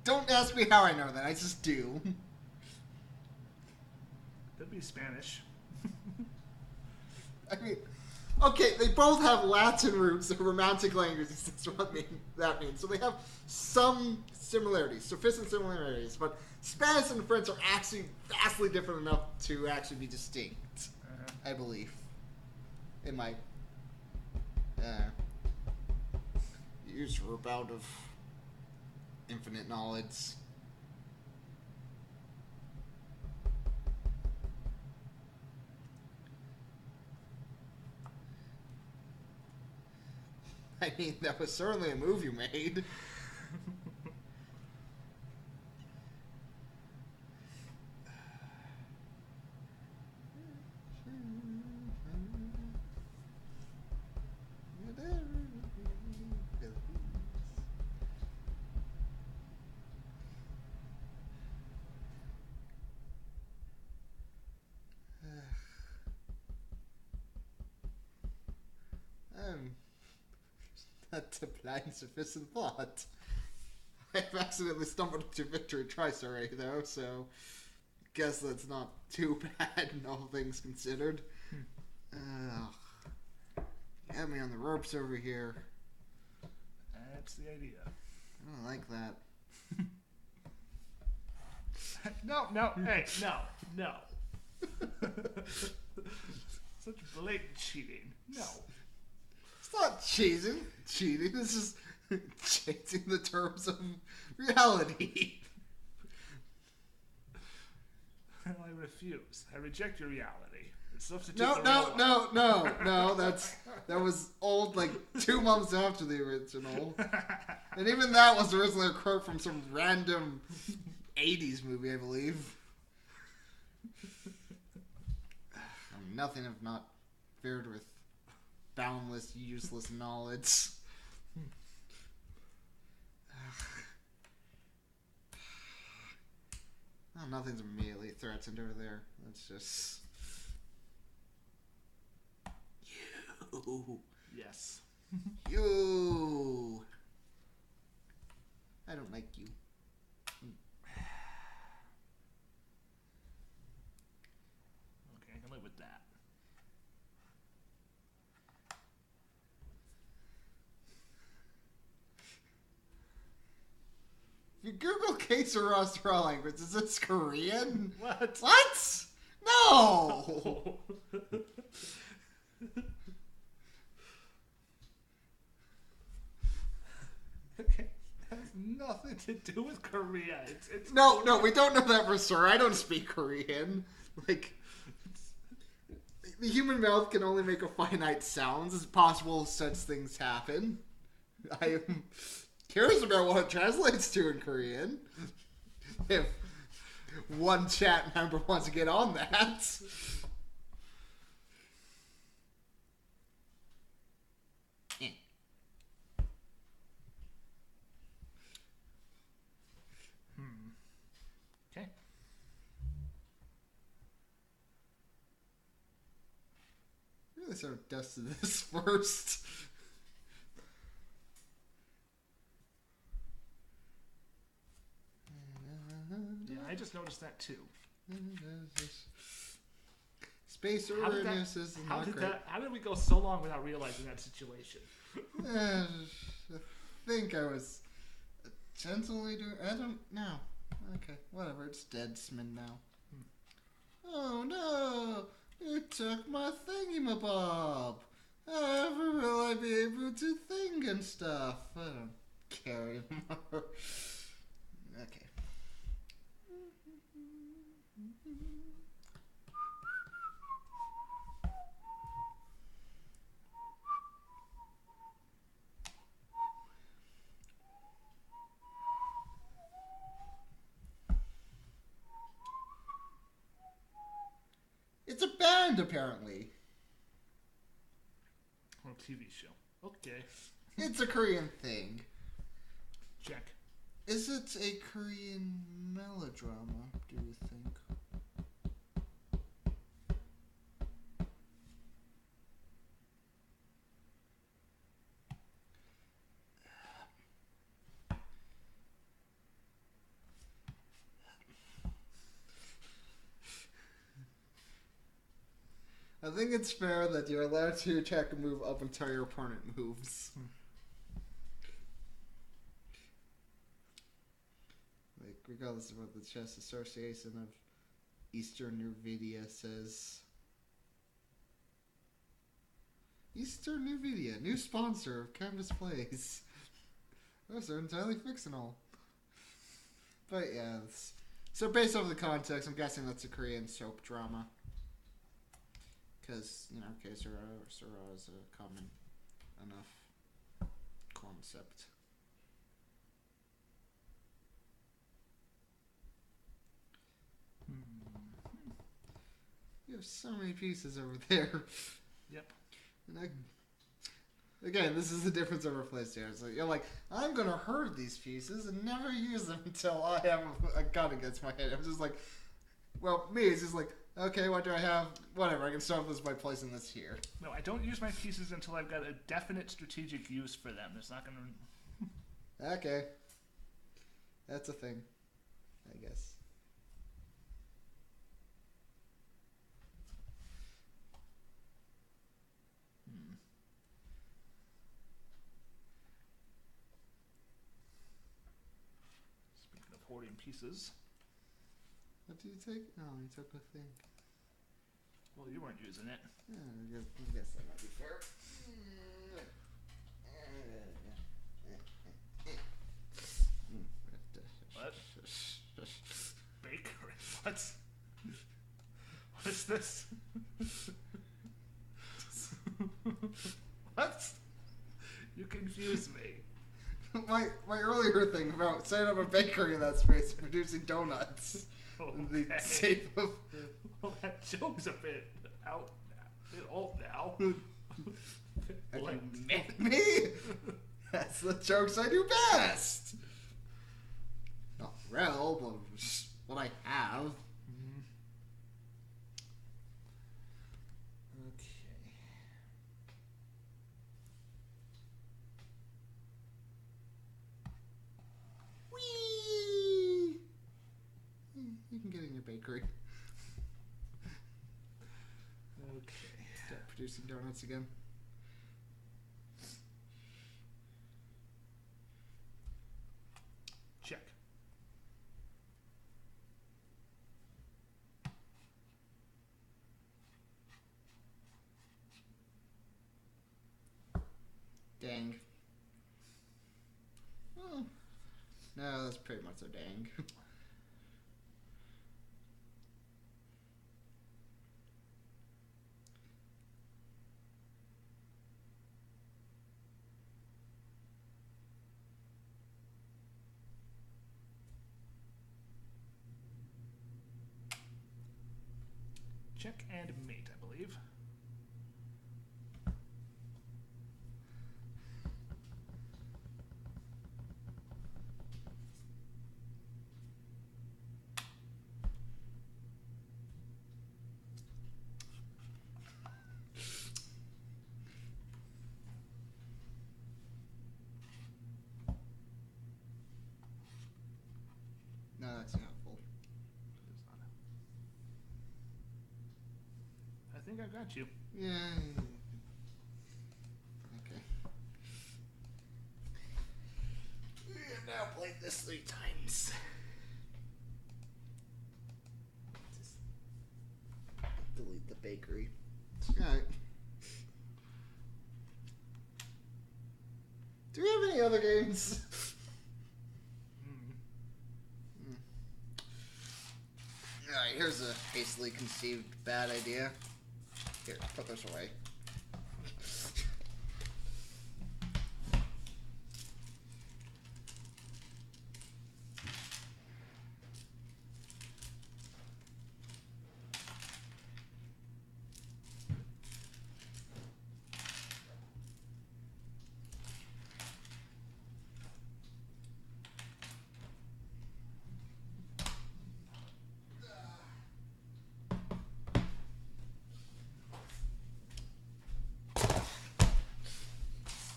Don't ask me how I know that, I just do. Could be Spanish. I mean, okay, they both have Latin roots and romantic languages, that's what that means. So they have some similarities, sufficient similarities, but Spanish and French are actually vastly different enough to actually be distinct, I believe. In my years for a bout of infinite knowledge. I mean, that was certainly a move you made. Not applying sufficient thought. I've accidentally stumbled into victory twice already, though, so guess that's not too bad, all things considered. You have me on the ropes over here. That's the idea. I don't like that. No, hey, no. Such blatant cheating. No. It's not cheating. This is changing the terms of reality. refuse. I reject your reality. Substitute No. the real one. That was old, like 2 months after the original, and even that was originally a quote from some random '80s movie, I believe. Nothing if not filled with boundless, useless knowledge. Oh, nothing's immediately threatened over there. That's just you. Yes. You. I don't like you. Okay, I can live with that. If you Google K-Sura draw language, is this Korean? What? What? No! Okay. That has nothing to do with Korea. It's No, we don't know that for sure. I don't speak Korean. Like, the human mouth can only make a finite sounds. It's possible such things happen. I am curious about what it translates to in Korean. If one chat member wants to get on that. Okay. Really sort of dusted this first. Yeah, I just noticed that too. Space awareness is not great. How did we go so long without realizing that situation? I think I was gently doing. I don't know. Okay, whatever. It's Deadsman now. Oh no! You took my thingamabob. Ever will I be able to think and stuff? I don't care anymore. Okay. It's a band, apparently. Or a TV show. Okay. It's a Korean thing. Check. Is it a Korean melodrama, do you think? I think it's fair that you're allowed to attack a move up until your opponent moves. Like, regardless of what the Chess Association of Eastern Nvidia says. Eastern Nvidia, new sponsor of CanvasPlays. Those are entirely fictional. But yeah, so based off the context, I'm guessing that's a Korean soap drama. Because, you know, K-Sura is a common enough concept. You have so many pieces over there. Yep. And again, this is the difference over PlayStation. So you're like, I'm going to herd these pieces and never use them until I have a gun against my head. I'm just like, well, me, it's just like, okay, what do I have? Whatever, I can start this by placing this here. No, I don't use my pieces until I've got a definite strategic use for them. There's not going to... Okay. That's a thing, I guess. Speaking of hoarding pieces... What did you take? Oh, you took a thing. Well, you weren't using it. Yeah, I guess that might be fair. What? Bakery? What? this? What? You confuse me. My earlier thing about setting up a bakery in that space, producing donuts. In the shape of. Well, that joke's a bit out now. A bit old now. Have you met me? That's the jokes I do best. Not well, but just what I have. Okay. Whee! You can get in your bakery. Okay. Start producing donuts again. Check. Dang. Oh. No, that's pretty much a dang. Check and mate, I believe. No, that's not helpful. It's not. I think I got you. Yeah. Okay. We have now played this 3 times. Just delete the bakery. Alright. Do we have any other games? Alright, here's a hastily conceived bad idea. Here, put this away.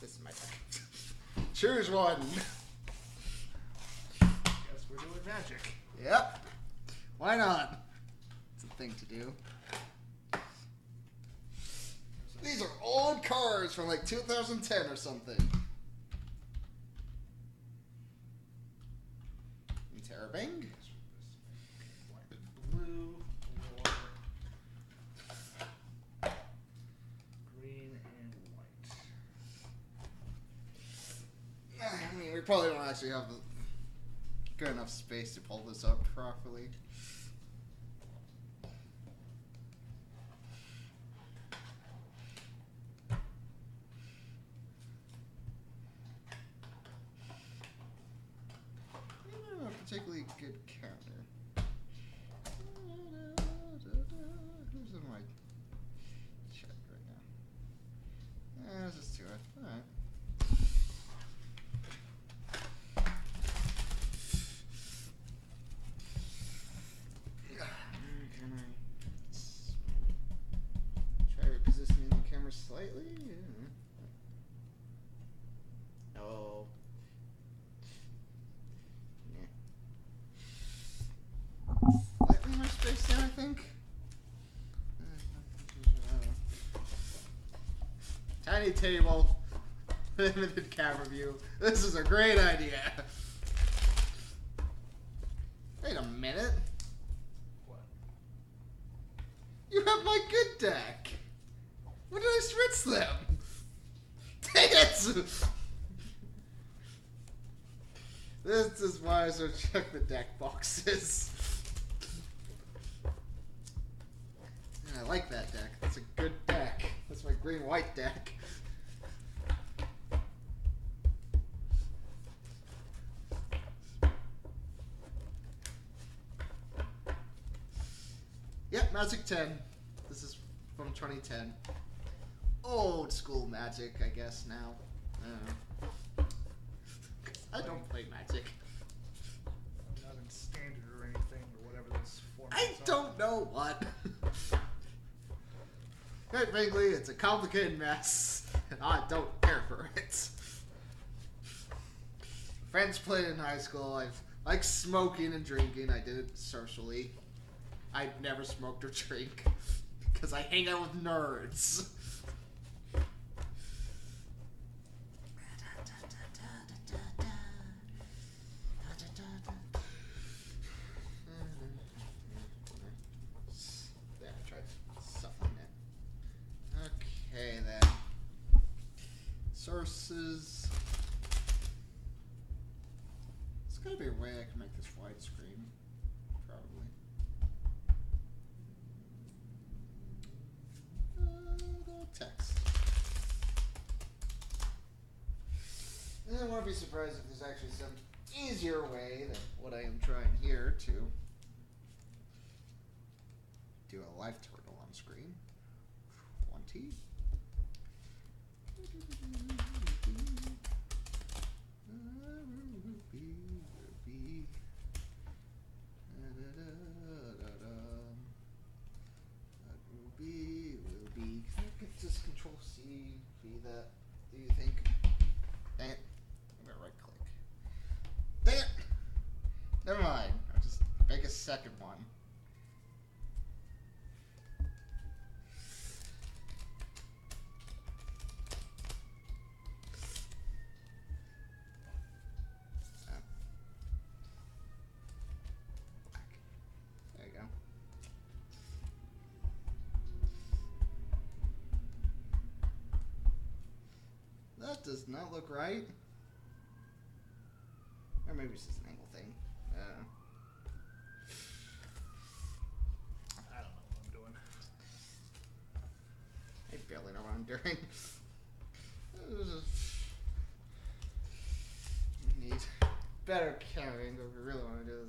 This is my deck. Choose one. Guess we're doing magic. Yep. Why not? It's a thing to do. These are old cards from like 2010 or something. Terabang. Blue or green and white. I mean, we probably don't actually have the good enough space to pull this up properly. Not a particularly good counter. Who's in my chat right now? Let's just do it. Alright. Can I try repositioning the camera slightly? Yeah. Oh. Yeah. Slightly more space there, I think. Tiny table, limited camera view. This is a great idea. Wait a minute. What? You have my good deck. When did I switch them? Dang it! This is why I should check the deck boxes. Yep, Magic 10. This is from 2010. Old school Magic, I guess, now. I don't play Magic. Not in standard or anything, or whatever those formats I don't know what. Quite frankly, it's a complicated mess, and I don't care for it. Friends played in high school. I like smoking and drinking. I did it socially. I never smoked or drink because I hang out with nerds. There, I tried supplement. Okay, then. Sources. There's gotta be a way I can make this widescreen. Probably. Text. And I won't be surprised if there's actually some easier way than what I am trying here to do a live turtle on screen. 20. Just Control C, be that. Do you think? Dang it. I'm gonna right click. Dang it! Never mind. I'll just make a second one. There you go. That does not look right. Or maybe it's just an angle thing. I don't know what I'm doing. I barely know what I'm doing. Need better camera angle if we really want to do this.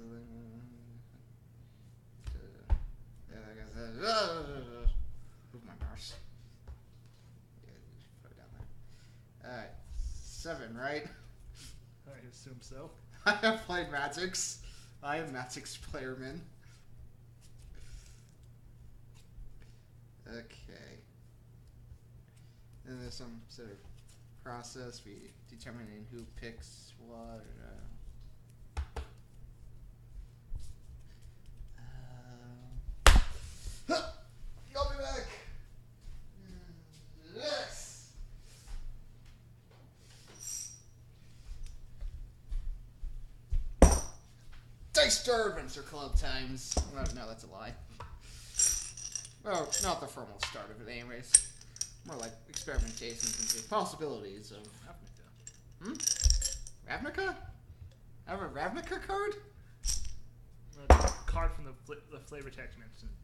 Move my mouse. Yeah, just put it down there. Alright. 7, right? I assume so. I have played Magics. I am Magic's playerman. Okay. Then there's some sort of process we determining who picks what. I'll be back. Yes. Dice Jar Adventure Club times. Well, no, that's a lie. Well, not the formal start of it, anyways. More like experimentations and the possibilities of Ravnica. Ravnica? I have a Ravnica card? The card from the flavor text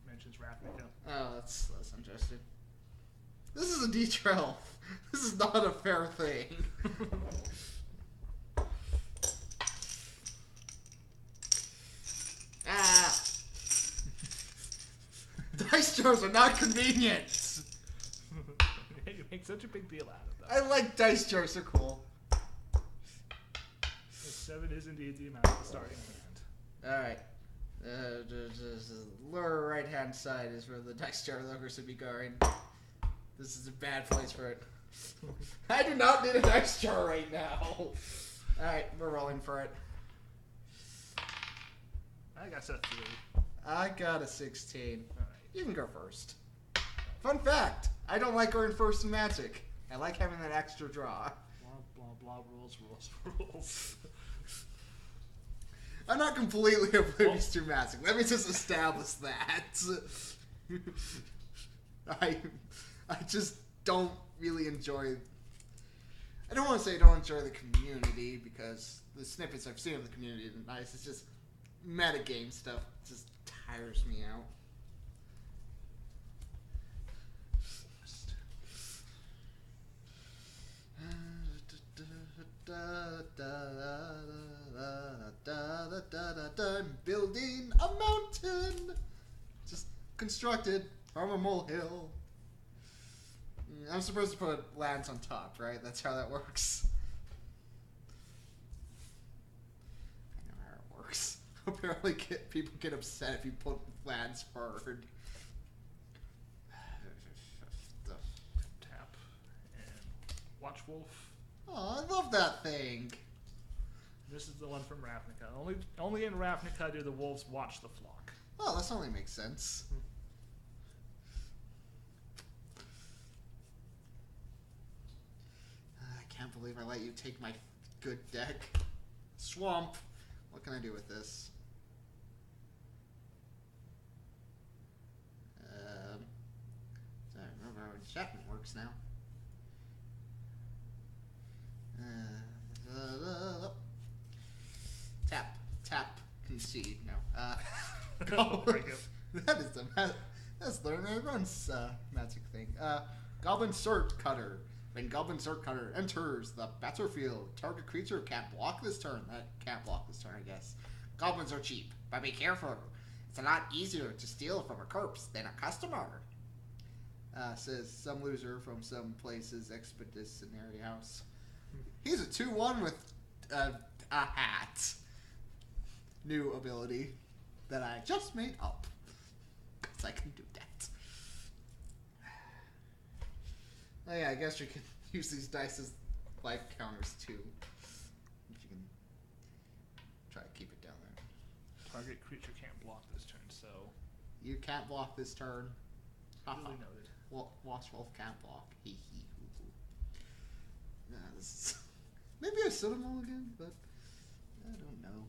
mentions Ravnica. Oh, that's interesting. This is a D12. This is not a fair thing. Ah! Dice jars are not convenient. You make such a big deal out of them. I like dice jars. They're cool. 7 is indeed the amount of the starting hand. All right. The lower right-hand side is where the dice jar logo should be going. This is a bad place for it. I do not need a dice jar right now. All right, we're rolling for it. I got a 3. I got a 16. All right. You can go first. Fun fact, I don't like going first in Magic. I like having that extra draw. Blah, blah, blah, rules. I'm not completely oblivious to Magic. Let me just establish that. I just don't really enjoy... I don't want to say I don't enjoy the community, because the snippets I've seen of the community are nice. It's just metagame stuff just tires me out. I'm building a mountain. Just constructed from a molehill. I'm supposed to put lands on top, right? That's how that works. I know how it works. Apparently people get upset if you put lands forward. Tap and Watch Wolf. Oh, I love that thing. This is the one from Ravnica. Only in Ravnica do the wolves watch the flock. Well, this only makes sense. I can't believe I let you take my good deck. Swamp. What can I do with this? I remember how enchantment works now. Tap, concede. No. That's the runs magic thing. Goblin Sword Cutter. When Goblin Sword Cutter enters the battlefield, target creature can't block this turn. That can't block this turn, I guess. Goblins are cheap, but be careful. It's a lot easier to steal from a corpse than a customer. Says some loser from some place's expeditionary house. He's a 2/1 with a hat. New ability that I just made up. Because I can do that. Oh yeah, I guess you can use these dice as life counters too. If you can try to keep it down there. Target creature can't block this turn, so... You can't block this turn. Duly noted. Well, Watch Wolf can't block. Hee hee hoo hoo. Nah, this is... Maybe I should have mulliganed, but I don't know.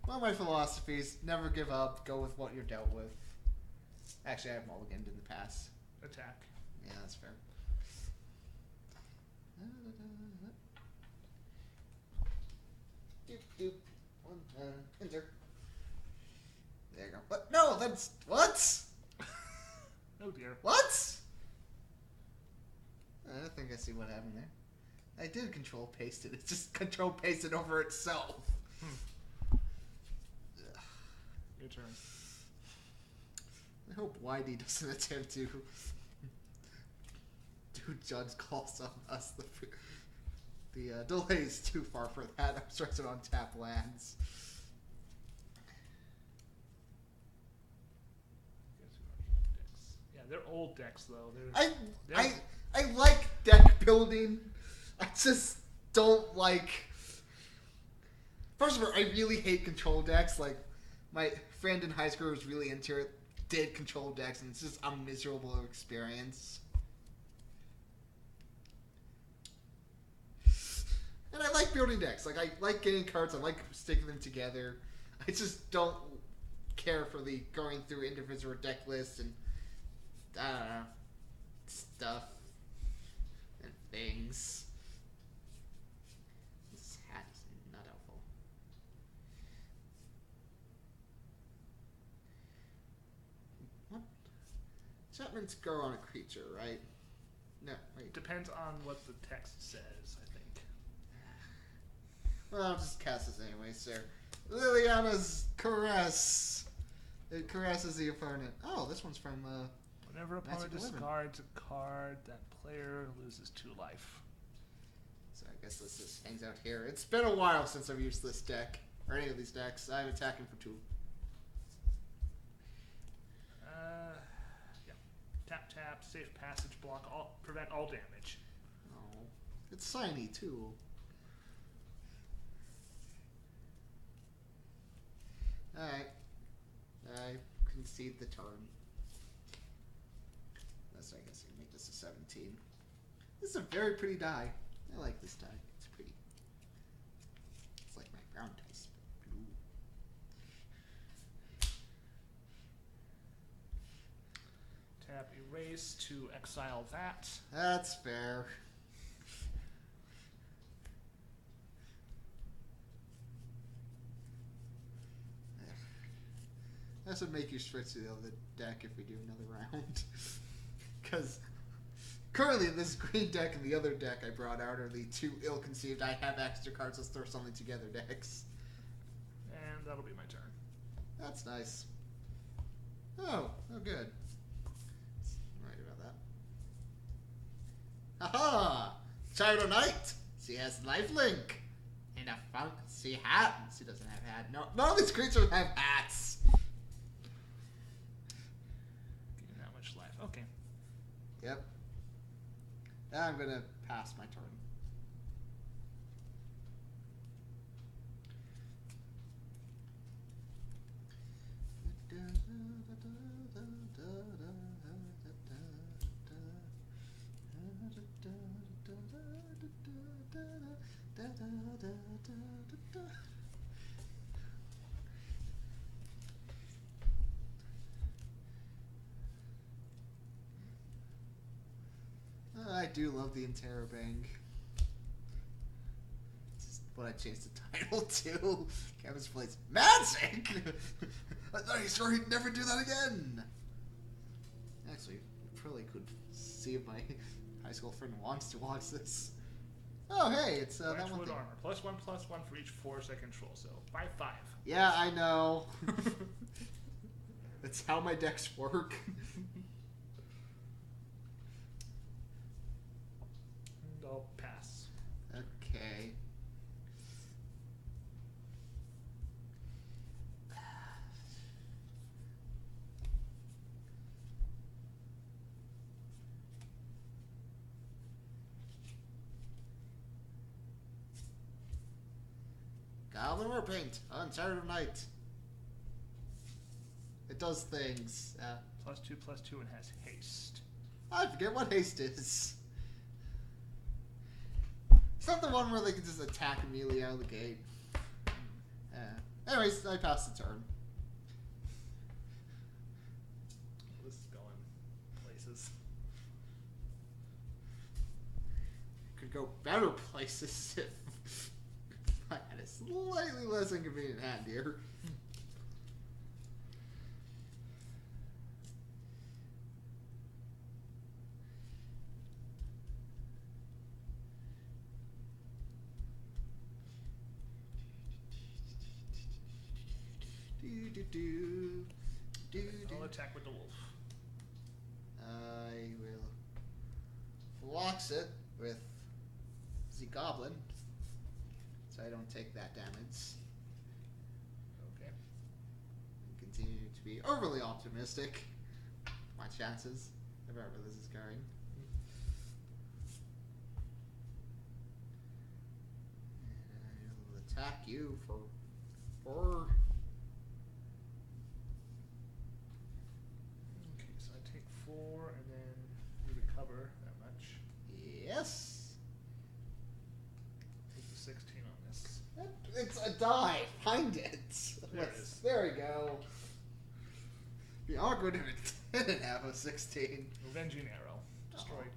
One of my philosophies, never give up, go with what you're dealt with. Actually, I have mulliganed in the past. Attack. Yeah, that's fair. Doop doop. Enter. There you go. What? No, that's... What? Oh dear. What? I don't think I see what happened there. I did control paste it. It's just control pasted over itself. Your turn. I hope YD doesn't attempt to do judge calls on us. The delay is too far for that. I'm starting on tap lands. Yeah, they're old decks though. I like deck building. I just don't like. First of all, I really hate control decks. Like my friend in high school was really into it. Did control decks, and it's just a miserable experience. And I like building decks. Like I like getting cards. I like sticking them together. I just don't care for the going through individual deck lists and I don't know stuff and things. This hat is not helpful. What? Enchantments go on a creature, right? No, wait. Depends on what the text says, I think. Well, I'll just cast this anyway, sir. Liliana's Caress. It caresses the opponent. Oh, this one's from, Whenever opponent discards a card, that player loses 2 life. So I guess this just hangs out here. It's been a while since I've used this deck. Or any of these decks. I'm attacking for 2. Yeah. Tap, tap, safe passage, block, prevent all damage. Oh. It's shiny, too. Alright. I concede the turn. That's, I guess I can make this a 17. This is a very pretty die. I like this die. It's pretty. It's like my brown dice, but blue. Tap, erase to exile that. That's fair. That would make you switch to the other deck if we do another round. Because currently this green deck and the other deck I brought out are the 2 ill-conceived I have extra cards, let's throw something together decks. And that'll be my turn. That's nice. Oh, good. Right about that. Haha! Shadow Knight! She has lifelink! And a fancy hat. She doesn't have a hat. No, none of these creatures have hats! Give you that much life. Okay. Yep. I'm gonna pass my turn. I do love the Interrobang. It's just what I changed the title to. CanvasPlays Magic! I thought he swore he'd never do that again! Actually, I probably could see if my high school friend wants to watch this. Oh, hey, it's that one thing. Armor. +1/+1 for each force I control, so 5/5. Yeah, I know. That's how my decks work. I'll pass. Okay. Goblin War Paint on Shadow Knight. It does things. +2/+2 and has haste. I forget what haste is. It's not the one where they can just attack immediately out of the gate. Anyways, I passed the turn. This is going places. Could go better places if I had a slightly less inconvenient hand here. I'll attack with the wolf. I will flux it with the goblin, so I don't take that damage. Okay. And continue to be overly optimistic. My chances of wherever this is going. And I will attack you for 4. Okay, so I take 4 and then you recover that much. Yes. Take the 16 on this. It's a die. Find it. There it is. There we go. Be awkward if it didn't have a 16. Avenging Arrow. Destroyed.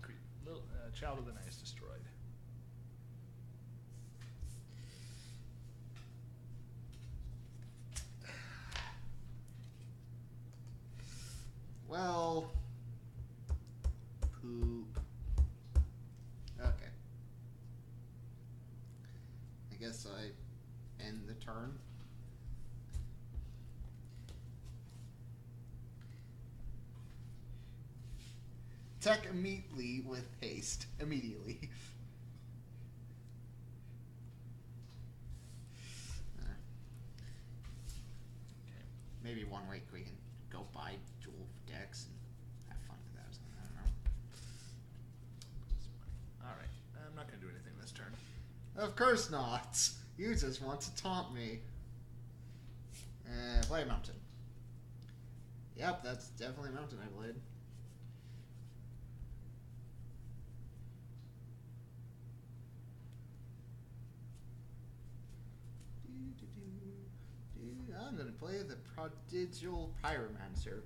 Child of the Nice destroyed. Well, poop. Okay. I guess I end the turn. Attack immediately with haste. Immediately. Okay. Maybe one week we can go buy dual decks and have fun with that or something. I don't know. Alright. I'm not going to do anything this turn. Of course not. You just want to taunt me. Play a mountain. Yep, that's definitely a mountain I played. I'm gonna play the Prodigal Pyromancer.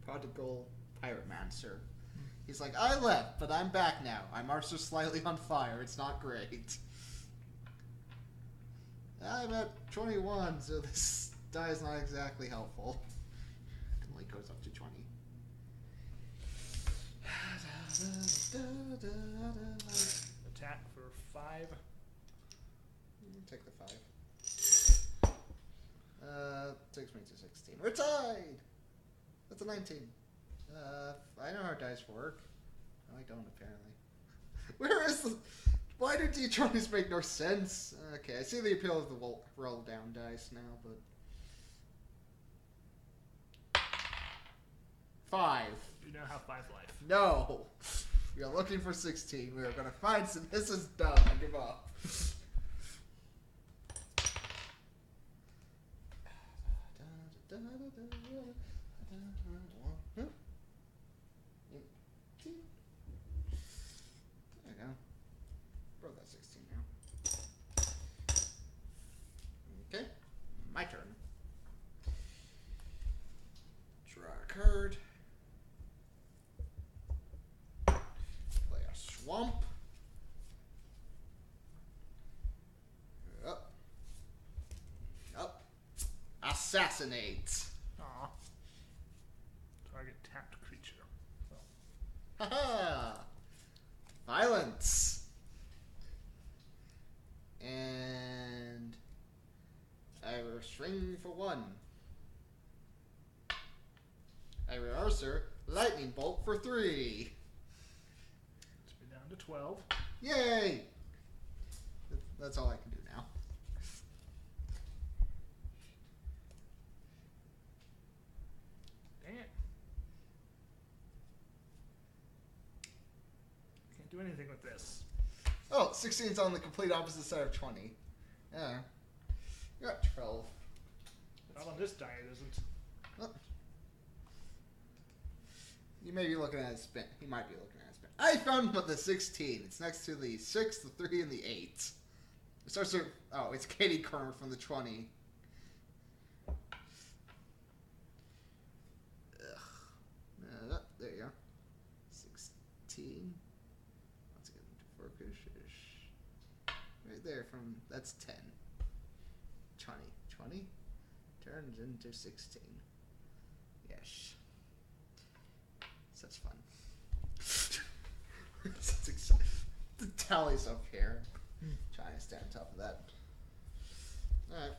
Prodigal Pyromancer. He's like, I left, but I'm back now. My marks are slightly on fire. It's not great. I'm at 21, so this die is not exactly helpful. It only goes up to 20. Attack for 5. Take the 5. Takes me to 16. We're tied! That's a 19. I know how dice work. No, I don't, apparently. Where is the... Why do D20s make no sense? Okay, I see the appeal of the roll down dice now, but... 5. You now have 5 life. No! We are looking for 16. We are going to find some... This is dumb. I give up. There you go. Broke that 16 now. Okay. My turn. Draw a card. Play a swamp. Up. Up. Assassinate. Aw. Target tapped creature. Well, Haha! Violence. And I will swing for 1. I reverser lightning bolt for 3. let's be down to 12. Yay! That's all I can do now. Dang it. Can't do anything with this. Oh, 16's on the complete opposite side of 20. Yeah. You're at 12. Not on this die, it isn't. Well, you may be looking at a spin. He might be looking at a spin. I found the 16. It's next to the 6, the 3, and the 8. It starts to... Oh, it's Katie Kerner from the 20. Ugh. There you go. 16. Let's get into focus. Right there from... That's 10. 20. 20 turns into 16. Yes. Such fun. Such exciting. The tally's up here. Trying to stay on top of that. Alright.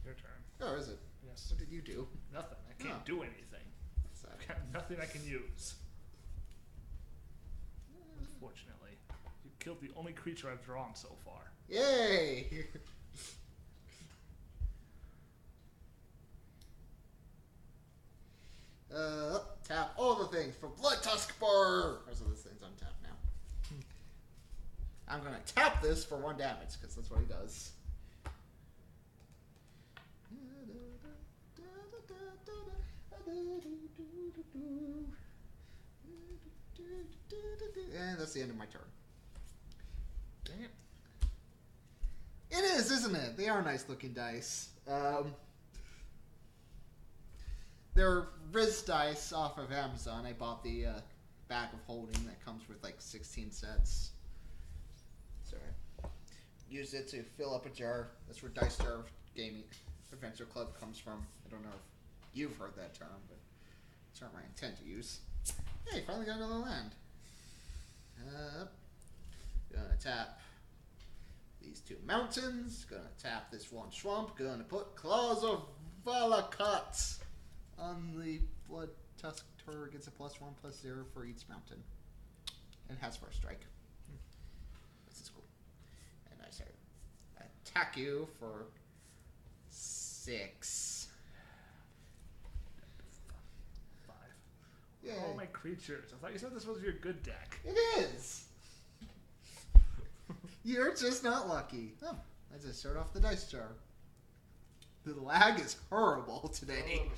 Your turn. Oh, is it? Yes. What did you do? Nothing. I can't Oh. do anything. So, I've got nothing I can use. Unfortunately. You killed the only creature I've drawn so far. yay! Tap all the things for Blood Tusk Bar! Most of this thing's on tap now. I'm gonna tap this for 1 damage, because that's what he does. And that's the end of my turn. Dang it. It is, isn't it? They are nice looking dice. They're Riz dice off of Amazon. I bought the bag of holding that comes with like 16 sets. Sorry. Use it to fill up a jar. That's where Dice Jar Gaming Adventure Club comes from. I don't know if you've heard that term, but it's not my intent to use. Hey, finally got another land. Gonna tap these 2 mountains. Gonna tap this 1 swamp. Gonna put Claws of Valakat on the Blood Tusk Tur. Gets a +1/+0 for each mountain. And has first strike. This is cool. And I say attack you for 6. 5. Yay. All my creatures. I thought you said this was your good deck. It is! You're just not lucky. Oh, I just showed off the dice jar. The lag is horrible today.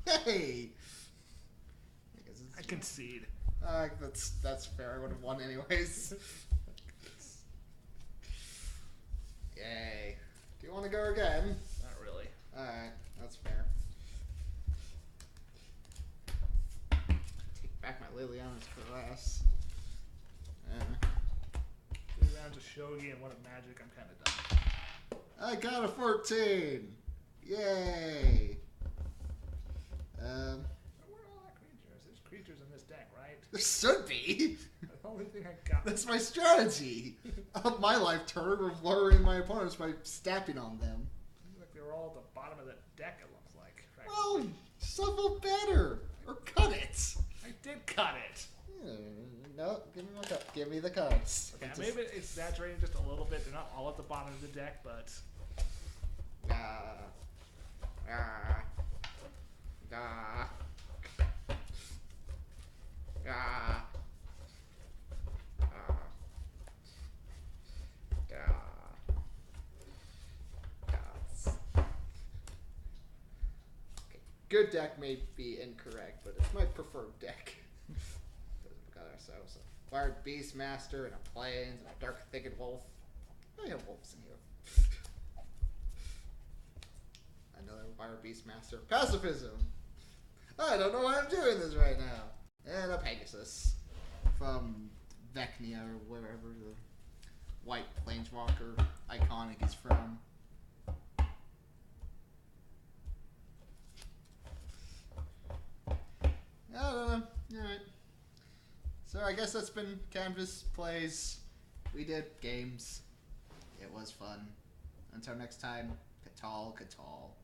Hey! I concede. That's fair. I would have won anyways. Yay. Do you want to go again? Not really. Alright, that's fair. Take back my Liliana's Caress. 3 rounds of Shogi and 1 of Magic. I'm kind of done. I got a 14! Yay! Where are all our creatures? There's creatures in this deck, right? There should be! That's the only thing I got. That's my strategy! Up my life turn of lowering my opponents by stepping on them. Seems like they were all at the bottom of the deck, it looks like. Well, Shuffle better! Or cut it! I did cut it. No, give me my give me the cards. Okay, maybe it's exaggerating just a little bit. They're not all at the bottom of the deck, but good deck may be incorrect, but it's my preferred deck. We've got ourselves a Wired Beastmaster and a Plains and a Dark Thicket Wolf. I have wolves in here. Another Wired Beastmaster. Pacifism! I don't know why I'm doing this right now. And a Pegasus from Vecnia or wherever the white planeswalker iconic is from. I don't know. Alright. So I guess that's been Canvas Plays. We did games. It was fun. Until next time, Catal.